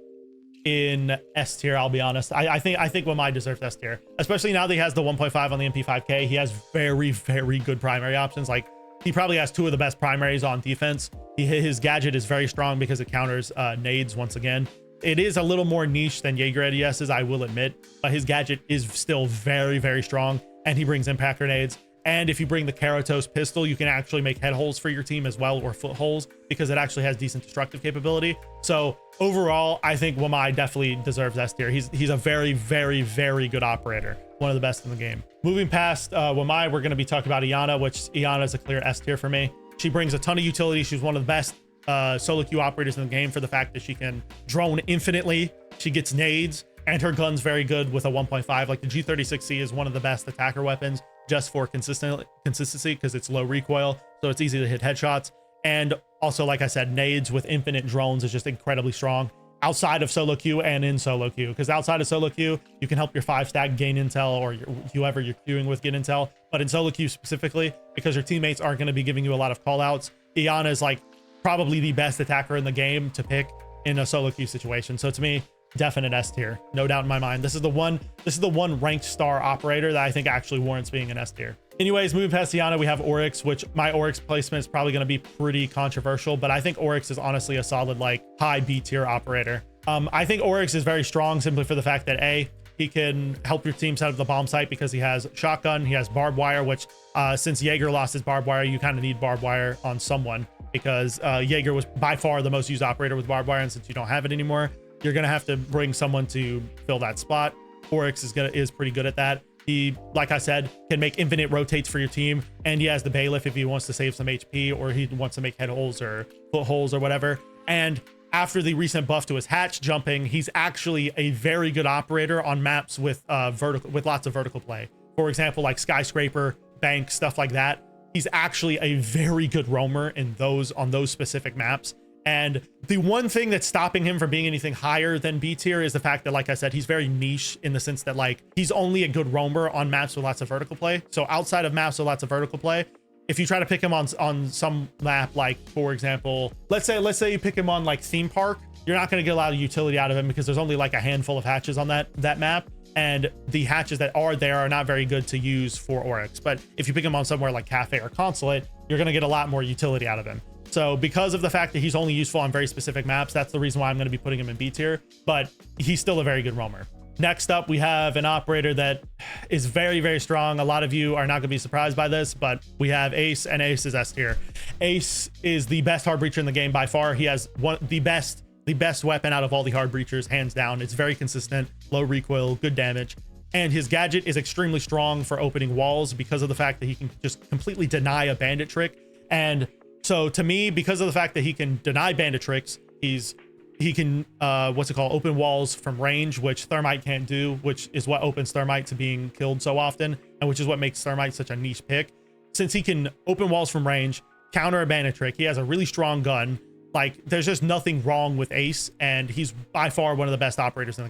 in S tier. I'll be honest. I think Wamai deserves S tier, especially now that he has the 1.5 on the MP5K. He has very, very good primary options. Like, he probably has 2 of the best primaries on defense. His gadget is very strong because it counters nades once again. It is a little more niche than Jager ADSs, I will admit, but his gadget is still very, very strong. and he brings impact grenades. And if you bring the Keratos pistol, you can actually make head holes for your team as well, or foot holes, because it actually has decent destructive capability. So overall, I think Wamai definitely deserves S tier. He's a very, very, very good operator. One of the best in the game. Moving past Wamai, we're going to be talking about Iana, which Iana is a clear S tier for me. She brings a ton of utility. She's one of the best solo queue operators in the game for the fact that she can drone infinitely. She gets nades, and her gun's very good with a 1.5. Like the G36C is one of the best attacker weapons just for consistency, because it's low recoil, so it's easy to hit headshots. And also, like I said, nades with infinite drones is just incredibly strong outside of solo queue and in solo queue, because outside of solo queue, you can help your 5-stack gain intel, or whoever you're queuing with get intel. But in solo queue specifically, because your teammates aren't going to be giving you a lot of call outs, Iana is like probably the best attacker in the game to pick in a solo queue situation. So to me, definite S tier, no doubt in my mind. This is the one ranked star operator that I think actually warrants being an S tier. Anyways, moving past Iana, we have Oryx, which my Oryx placement is probably going to be pretty controversial, but I think Oryx is honestly a solid, like, high B tier operator. I think Oryx is very strong simply for the fact that A, he can help your team set up the bomb site because he has shotgun, he has barbed wire, which since Jager lost his barbed wire, you kind of need barbed wire on someone, because Jager was by far the most used operator with barbed wire, and since you don't have it anymore, you're gonna have to bring someone to fill that spot. Oryx is pretty good at that. He, like I said, can make infinite rotates for your team, and he has the bailiff if he wants to save some HP, or he wants to make head holes or foot holes or whatever. And after the recent buff to his hatch jumping, he's actually a very good operator on maps with lots of vertical play. For example, like skyscraper, bank, stuff like that. He's actually a very good roamer on those specific maps. And the one thing that's stopping him from being anything higher than B tier is the fact that, like I said, he's very niche in the sense that, like, he's only a good roamer on maps with lots of vertical play. So outside of maps with lots of vertical play, if you try to pick him on some map, like, for example, let's say you pick him on like theme park, you're not going to get a lot of utility out of him because there's only like a handful of hatches on that map. And the hatches that are there are not very good to use for Oryx. But if you pick him on somewhere like Cafe or Consulate, you're going to get a lot more utility out of him. So because of the fact that he's only useful on very specific maps, that's the reason why I'm going to be putting him in B tier, but he's still a very good roamer. Next up, we have an operator that is very, very strong. A lot of you are not going to be surprised by this, but we have Ace, and Ace is S tier. Ace is the best hard breacher in the game by far. He has the best weapon out of all the hard breachers, hands down. It's very consistent, low recoil, good damage. And his gadget is extremely strong for opening walls because of the fact that he can just completely deny a bandit trick. And so to me, because of the fact that he can deny bandit tricks, he can open walls from range, which Thermite can't do, which is what opens Thermite to being killed so often, and which is what makes Thermite such a niche pick. Since he can open walls from range, counter a bandit trick, he has a really strong gun. Like, there's just nothing wrong with Ace, and he's by far one of the best operators in the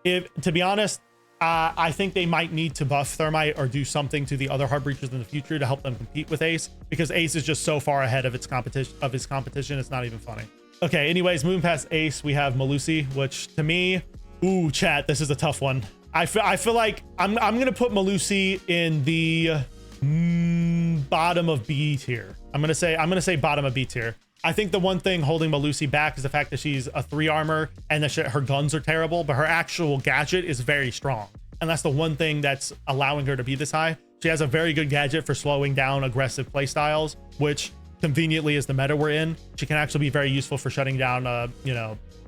game. To be honest, I think they might need to buff Thermite or do something to the other hard breachers in the future to help them compete with Ace, because Ace is just so far ahead of his competition. It's not even funny. Okay, anyways, moving past Ace, we have Melusi, which to me, ooh, chat, this is a tough one. I feel like I'm gonna put Melusi in the bottom of B tier. I'm gonna say bottom of B tier. I think the one thing holding Melusi back is the fact that she's a 3 armor and that her guns are terrible, but her actual gadget is very strong. And that's the one thing that's allowing her to be this high. She has a very good gadget for slowing down aggressive playstyles, which conveniently is the meta we're in. She can actually be very useful for shutting down,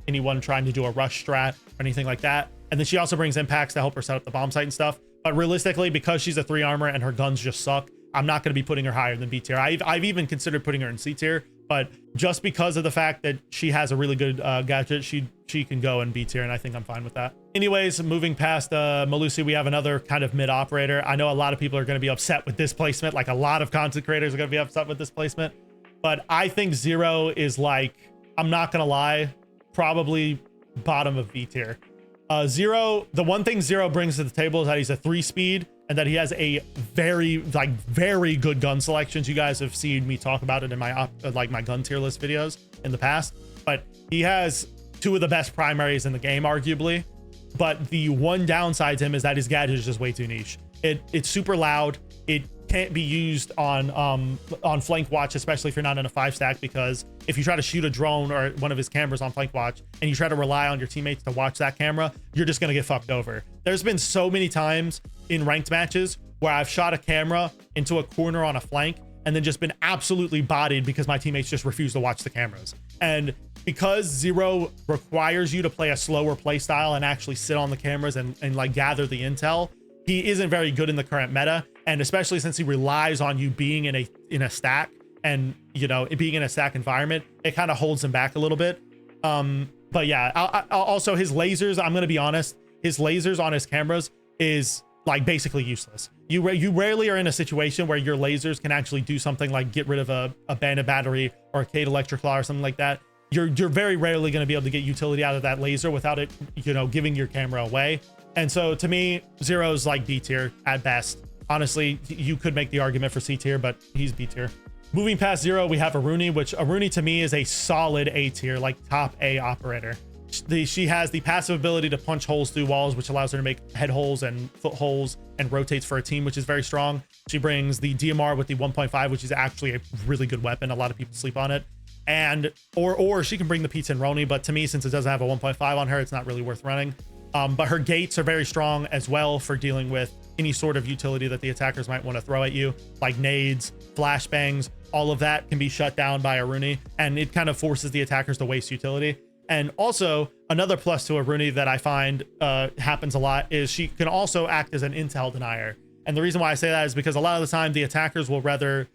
anyone trying to do a rush strat or anything like that. And then she also brings impacts to help her set up the bomb site and stuff. But realistically, because she's a 3 armor and her guns just suck, I'm not going to be putting her higher than B tier. I've even considered putting her in C tier, but just because of the fact that she has a really good gadget, she can go in B tier, and I think I'm fine with that. Anyways, moving past Melusi, we have another kind of mid operator. I know a lot of people are going to be upset with this placement. Like, a lot of content creators are going to be upset with this placement, but I think Zero is, like, I'm not going to lie, probably bottom of B tier. Zero, the one thing Zero brings to the table is that he's a 3-speed, and that he has a very good gun selections. You guys have seen me talk about it in my my gun tier list videos in the past, but he has 2 of the best primaries in the game, arguably. But the one downside to him is that his gadget is just way too niche. It's super loud. It can't be used on flank watch, especially if you're not in a 5-stack, because if you try to shoot a drone or one of his cameras on flank watch and you try to rely on your teammates to watch that camera, you're just going to get fucked over. There's been so many times in ranked matches where I've shot a camera into a corner on a flank and then just been absolutely bodied because my teammates just refuse to watch the cameras. And because Zero requires you to play a slower play style and actually sit on the cameras and like gather the intel, he isn't very good in the current meta. And especially since he relies on you being in a stack and, you know, it being in a stack environment, it kind of holds him back a little bit. But yeah, also his lasers, I'm going to be honest, his lasers on his cameras is like basically useless. You rarely are in a situation where your lasers can actually do something like get rid of a Bandit battery or a Cade Electric Claw or something like that. You're very rarely going to be able to get utility out of that laser without it, you know, giving your camera away. And so to me, Zero's like B tier at best. Honestly, you could make the argument for C tier, but he's B tier. Moving past Zero, we have Aruni, which Aruni to me is a solid A tier, like top A operator. She has the passive ability to punch holes through walls, which allows her to make head holes and foot holes and rotates for a team, which is very strong. She brings the DMR with the 1.5, which is actually a really good weapon. A lot of people sleep on it. And or she can bring the Pizza and Roni, but to me, since it doesn't have a 1.5 on her, it's not really worth running. But her gates are very strong as well for dealing with any sort of utility that the attackers might want to throw at you, like nades, flashbangs. All of that can be shut down by Aruni, and it kind of forces the attackers to waste utility. And also another plus to Aruni that I find happens a lot is she can also act as an intel denier. And the reason why I say that is because a lot of the time the attackers will rather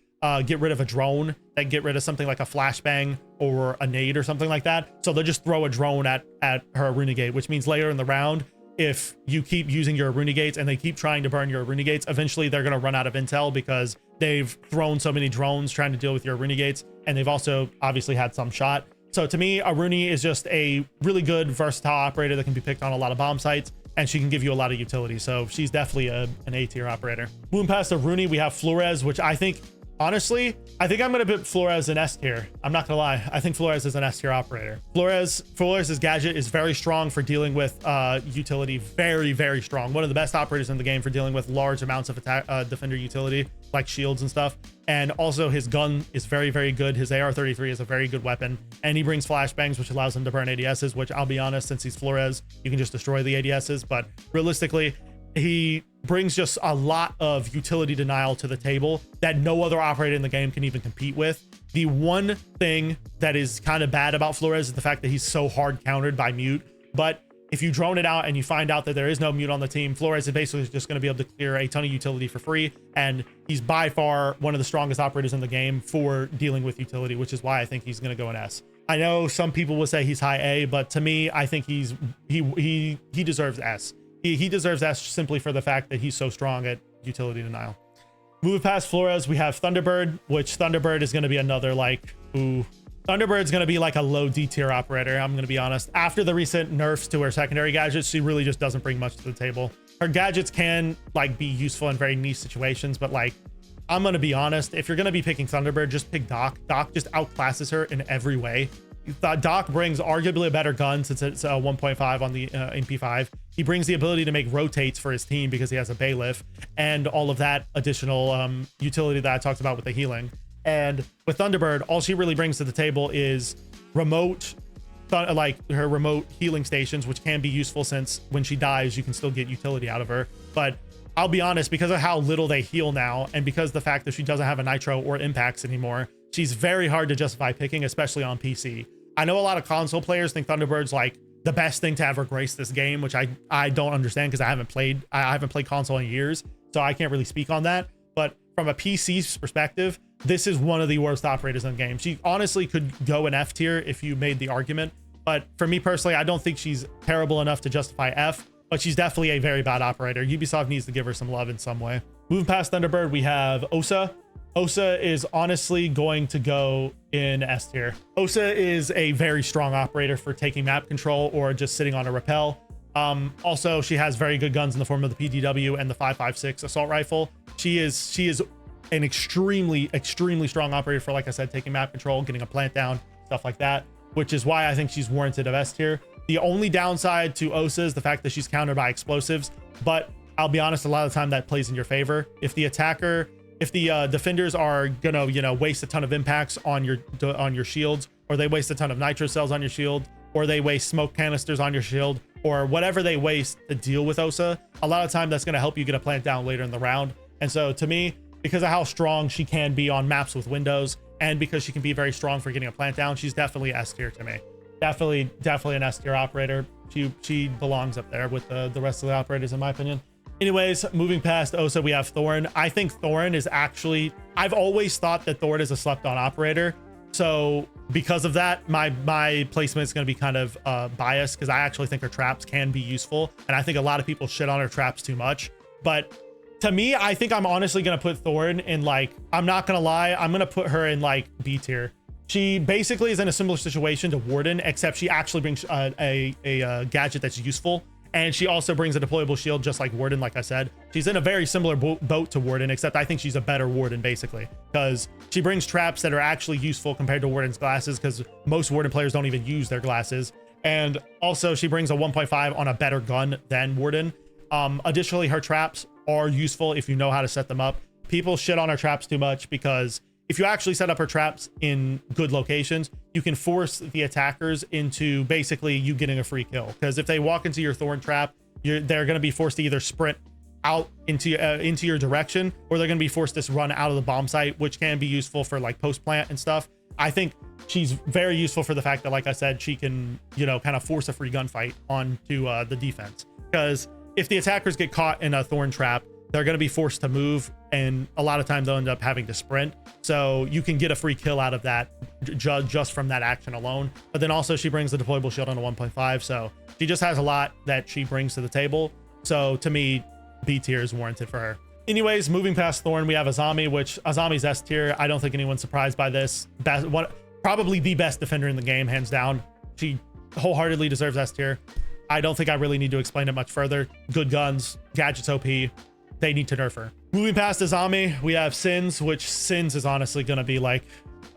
get rid of a drone than get rid of something like a flashbang or a nade or something like that. So they'll just throw a drone at her Aruni gate, which means later in the round, if you keep using your Aruni gates and they keep trying to burn your Aruni gates, eventually they're going to run out of intel because they've thrown so many drones trying to deal with your Aruni gates, and they've also obviously had some shot. So to me, Aruni is just a really good versatile operator that can be picked on a lot of bomb sites, and she can give you a lot of utility. So she's definitely an A tier operator. Moving past Aruni, we have Flores, which I think, honestly, I think I'm going to put Flores in S tier. I'm not going to lie. I think Flores is an S tier operator. Flores's gadget is very strong for dealing with utility. Very, very strong. One of the best operators in the game for dealing with large amounts of attack, defender utility, like shields and stuff. And also his gun is very, very good. His AR-33 is a very good weapon. And he brings flashbangs, which allows him to burn ADSs, which I'll be honest, since he's Flores, you can just destroy the ADSs. But realistically, he brings just a lot of utility denial to the table that no other operator in the game can even compete with. The one thing that is kind of bad about Flores is the fact that he's so hard countered by mute. But if you drone it out and you find out that there is no mute on the team, Flores is basically just going to be able to clear a ton of utility for free. And he's by far one of the strongest operators in the game for dealing with utility, which is why I think he's going to go in S. I know some people will say he's high A, but to me, I think he deserves S. He deserves S simply for the fact that he's so strong at utility denial. Moving past Flores, we have Thunderbird, which Thunderbird is going to be another like, ooh. Thunderbird's going to be like a low D tier operator, I'm going to be honest. After the recent nerfs to her secondary gadgets, she really just doesn't bring much to the table. Her gadgets can like be useful in very niche situations, but like, I'm going to be honest, if you're going to be picking Thunderbird, just pick Doc. Doc just outclasses her in every way. Doc brings arguably a better gun since it's a 1.5 on the MP5. He brings the ability to make rotates for his team because he has a bailiff and all of that additional utility that I talked about with the healing. And with Thunderbird, all she really brings to the table is remote, like her remote healing stations, which can be useful since when she dies, you can still get utility out of her. But I'll be honest, because of how little they heal now, and because the fact that she doesn't have a nitro or impacts anymore, she's very hard to justify picking, especially on PC. I know a lot of console players think Thunderbird's like the best thing to ever grace this game, which I don't understand because I haven't played console in years, so I can't really speak on that. But from a PC's perspective, this is one of the worst operators in the game. She honestly could go in F tier if you made the argument, but for me personally, I don't think she's terrible enough to justify F, but she's definitely a very bad operator. Ubisoft needs to give her some love in some way. Moving past Thunderbird, we have Osa. Osa is honestly going to go in S tier. Osa is a very strong operator for taking map control or just sitting on a rappel. Also, she has very good guns in the form of the PDW and the 5.56 assault rifle. She is an extremely strong operator for, like I said, taking map control, getting a plant down, stuff like that, which is why I think she's warranted of S tier. The only downside to Osa is the fact that she's countered by explosives, but I'll be honest, a lot of the time that plays in your favor. If the defenders are gonna, you know, waste a ton of impacts on your shields, or they waste a ton of nitro cells on your shield, or they waste smoke canisters on your shield, or whatever they waste to deal with Osa, a lot of time that's going to help you get a plant down later in the round. And so to me, because of how strong she can be on maps with windows, and because she can be very strong for getting a plant down, she's definitely S tier to me. Definitely an S tier operator. She belongs up there with the rest of the operators, in my opinion. Anyways, moving past Osa, we have Thorn. I think Thorn is actually, I've always thought that Thorn is a slept on operator. So because of that, my placement is going to be kind of biased, because I actually think her traps can be useful. And I think a lot of people shit on her traps too much. But to me, I think I'm honestly going to put Thorn in, like, I'm not going to lie, I'm going to put her in like B tier. She basically is in a similar situation to Warden, except she actually brings a gadget that's useful. And she also brings a deployable shield, just like Warden, like I said. She's in a very similar boat to Warden, except I think she's a better Warden, basically, because she brings traps that are actually useful compared to Warden's glasses, because most Warden players don't even use their glasses. And also, she brings a 1.5 on a better gun than Warden. Additionally, her traps are useful if you know how to set them up. People shit on her traps too much, because if you actually set up her traps in good locations, you can force the attackers into basically you getting a free kill. Because if they walk into your Thorn trap, they're going to be forced to either sprint out into your direction, or they're going to be forced to run out of the bomb site, which can be useful for like post plant and stuff. I think she's very useful for the fact that, like I said, she can, you know, kind of force a free gunfight onto the defense. Because if the attackers get caught in a Thorn trap, they're going to be forced to move, and a lot of times they'll end up having to sprint. So you can get a free kill out of that just from that action alone. But then also she brings the deployable shield on a 1.5. So she just has a lot that she brings to the table. So to me, B tier is warranted for her. Anyways, moving past Thorn, we have Azami, which Azami's S tier. I don't think anyone's surprised by this. Probably the best defender in the game, hands down. She wholeheartedly deserves S tier. I don't think I really need to explain it much further. Good guns, gadgets OP. They need to nerf her. Moving past Azami, we have Sins, which Sins is honestly going to be like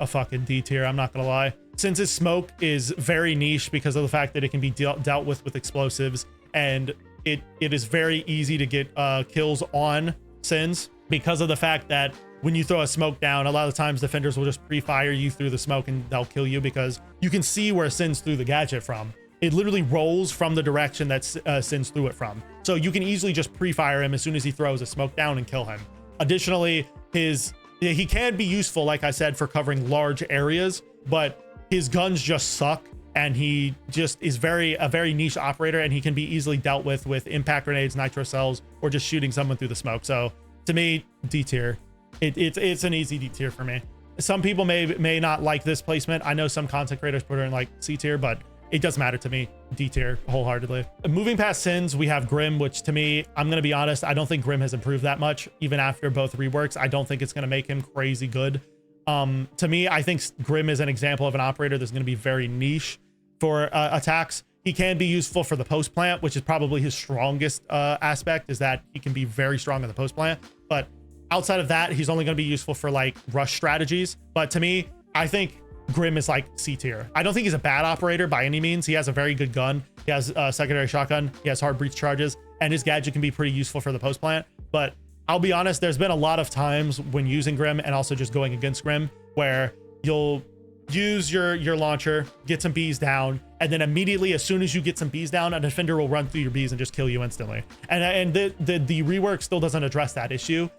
a fucking D tier. I'm not going to lie. Sins' smoke is very niche because of the fact that it can be dealt with explosives, and it is very easy to get kills on Sins because of the fact that when you throw a smoke down, a lot of times defenders will just pre-fire you through the smoke and they'll kill you because you can see where Sins threw the gadget from. It literally rolls from the direction that Sins threw it from. So you can easily just pre-fire him as soon as he throws a smoke down and kill him. Additionally, he can be useful, like I said, for covering large areas, but his guns just suck, and he just is a very niche operator, and he can be easily dealt with impact grenades, nitro cells, or just shooting someone through the smoke. So to me, D tier. It's an easy D tier for me. Some people may not like this placement. I know some content creators put her in like C tier, but it doesn't matter to me. D tier wholeheartedly. Moving past Sins, we have Grim, which to me, I'm going to be honest, I don't think Grim has improved that much. Even after both reworks, I don't think it's going to make him crazy good. To me, I think Grim is an example of an operator that's going to be very niche for attacks. He can be useful for the post plant, which is probably his strongest aspect, is that he can be very strong in the post plant. But outside of that, he's only going to be useful for like rush strategies. But to me, I think Grim is like C tier. I don't think he's a bad operator by any means. He has a very good gun. He has a secondary shotgun. He has hard breach charges, and his gadget can be pretty useful for the post plant. But I'll be honest, there's been a lot of times when using Grim and also just going against Grim where you'll use your launcher, get some bees down, and then immediately, as soon as you get some bees down, a defender will run through your bees and just kill you instantly. And the rework still doesn't address that issue.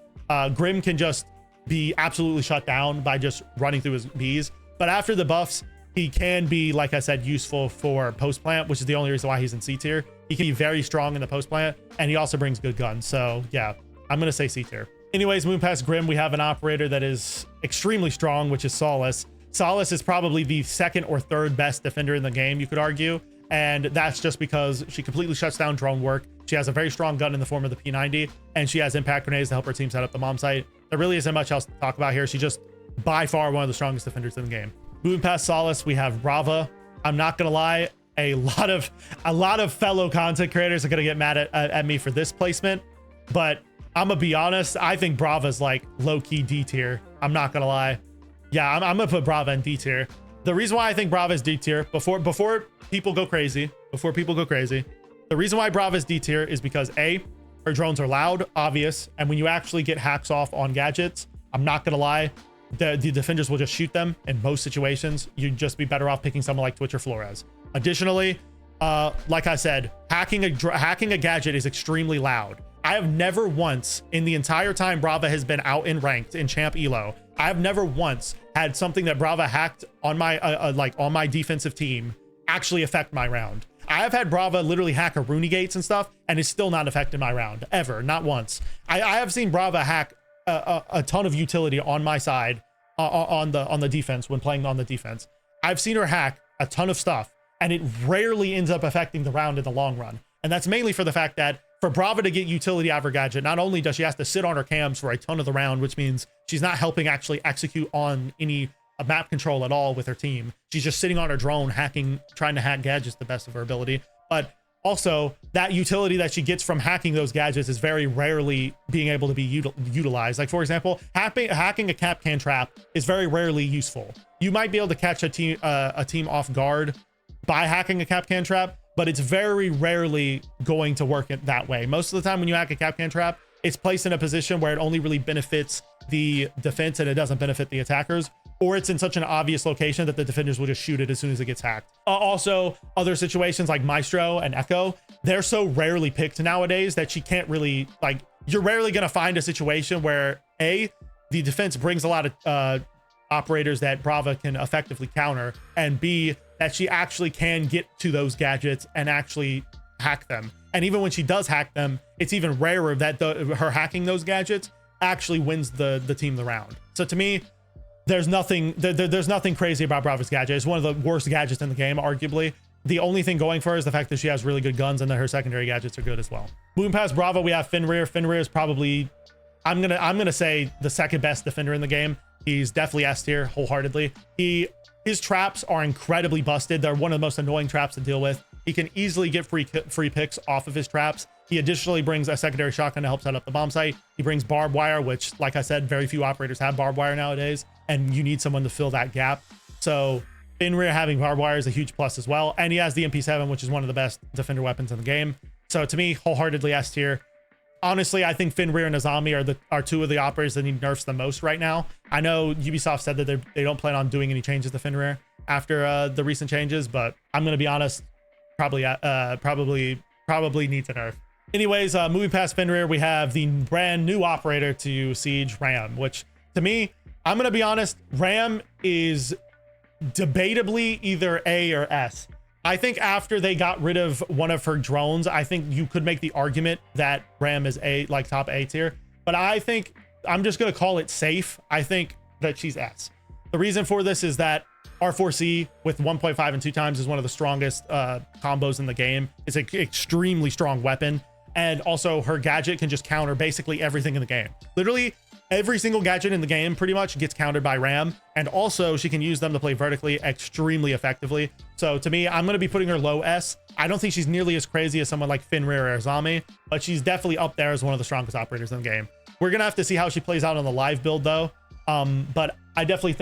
Grim can just be absolutely shut down by just running through his bees. But after the buffs, he can be, like I said, useful for post plant, which is the only reason why he's in C tier. He can be very strong in the post plant, and he also brings good guns. So yeah, I'm going to say C tier. Anyways, moving past Grim, we have an operator that is extremely strong, which is Solace. Solace is probably the second or third best defender in the game, you could argue. And that's just because she completely shuts down drone work. She has a very strong gun in the form of the P90, and she has impact grenades to help her team set up the bomb site. There really isn't much else to talk about here. She's just by far one of the strongest defenders in the game. Moving past Solace, we have Rava. I'm not gonna lie, a lot of fellow content creators are gonna get mad at me for this placement, but I'm gonna be honest, I think Brava's like low-key D tier. I'm not gonna lie. Yeah, I'm gonna put Brava in D tier. The reason why I think Brava is D tier, before people go crazy, the reason why Brava is D tier is because A, her drones are loud, obvious, and when you actually get hacks off on gadgets, I'm not gonna lie, the defenders will just shoot them in most situations. You'd just be better off picking someone like Twitch or Flores. Additionally, like I said, hacking a gadget is extremely loud. I have never once in the entire time Brava has been out in ranked in champ elo, I have never once had something that Brava hacked on my like on my defensive team actually affect my round. I have had Brava literally hack Rooney gates and stuff, and it's still not affected my round ever, not once. I have seen Brava hack a ton of utility on my side on the defense when playing on the defense. I've seen her hack a ton of stuff, and it rarely ends up affecting the round in the long run. And that's mainly for the fact that for Brava to get utility out of her gadget, not only does she have to sit on her cams for a ton of the round, which means she's not helping actually execute on any map control at all with her team. She's just sitting on her drone hacking, trying to hack gadgets to the best of her ability. But also that utility that she gets from hacking those gadgets is very rarely being able to be utilized. Like for example, hacking a Kapkan trap is very rarely useful. You might be able to catch a team off guard by hacking a Kapkan trap, but it's very rarely going to work that way. Most of the time when you hack a Kapkan trap, it's placed in a position where it only really benefits the defense and it doesn't benefit the attackers, or it's in such an obvious location that the defenders will just shoot it as soon as it gets hacked. Also, other situations like Maestro and Echo, they're so rarely picked nowadays that she can't really, like, you're rarely going to find a situation where A, the defense brings a lot of operators that Brava can effectively counter, and B, that she actually can get to those gadgets and actually hack them. And even when she does hack them, it's even rarer that her hacking those gadgets actually wins the team the round. So to me, there's nothing crazy about Brava's gadget. It's one of the worst gadgets in the game, arguably. The only thing going for her is the fact that she has really good guns and that her secondary gadgets are good as well. Moving past Brava, we have Fenrir. Fenrir is probably, I'm gonna say, the second best defender in the game. He's definitely S tier wholeheartedly. His traps are incredibly busted. They're one of the most annoying traps to deal with. He can easily get free picks off of his traps. He additionally brings a secondary shotgun to help set up the bomb site. He brings barbed wire, which, like I said, very few operators have barbed wire nowadays, and you need someone to fill that gap. So Fenrir having barbed wire is a huge plus as well. And he has the MP7, which is one of the best defender weapons in the game. So to me, wholeheartedly S tier. Honestly, I think Fenrir and Azami are two of the operators that need nerfs the most right now. I know Ubisoft said that they don't plan on doing any changes to Fenrir after the recent changes, but I'm gonna be honest, probably needs a nerf. Anyways, moving past Fenrir, we have the brand new operator to Siege, Ram, which to me, I'm gonna be honest, Ram is debatably either A or S. I think after they got rid of one of her drones, I think you could make the argument that Ram is A, like top A tier, but I think I'm just going to call it safe. I think that she's S. The reason for this is that R4C with 1.5 and 2 times is one of the strongest combos in the game. It's an extremely strong weapon. And also her gadget can just counter basically everything in the game. Literally every single gadget in the game pretty much gets countered by Ram, and also she can use them to play vertically extremely effectively. So to me, I'm going to be putting her low S. I don't think she's nearly as crazy as someone like Fenrir or Azami, but she's definitely up there as one of the strongest operators in the game. We're going to have to see how she plays out on the live build though. But I definitely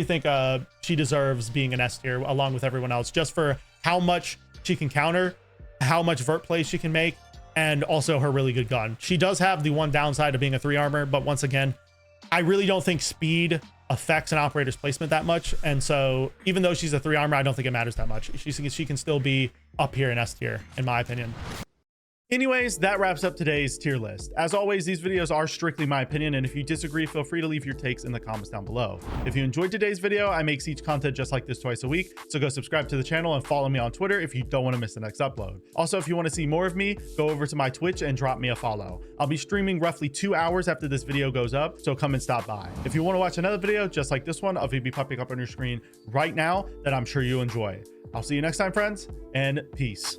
think she deserves being an S tier along with everyone else, just for how much she can counter, how much vert plays she can make, and also her really good gun. She does have the one downside of being a 3 armor, but once again, I really don't think speed affects an operator's placement that much. And so even though she's a 3 armor, I don't think it matters that much. She can still be up here in S tier, in my opinion. Anyways, that wraps up today's tier list. As always, these videos are strictly my opinion, and if you disagree, feel free to leave your takes in the comments down below. If you enjoyed today's video, I make Siege content just like this twice a week, so go subscribe to the channel and follow me on Twitter if you don't want to miss the next upload. Also, if you want to see more of me, go over to my Twitch and drop me a follow. I'll be streaming roughly 2 hours after this video goes up, so come and stop by. If you want to watch another video just like this one, I'll be popping up on your screen right now that I'm sure you'll enjoy. I'll see you next time, friends, and peace.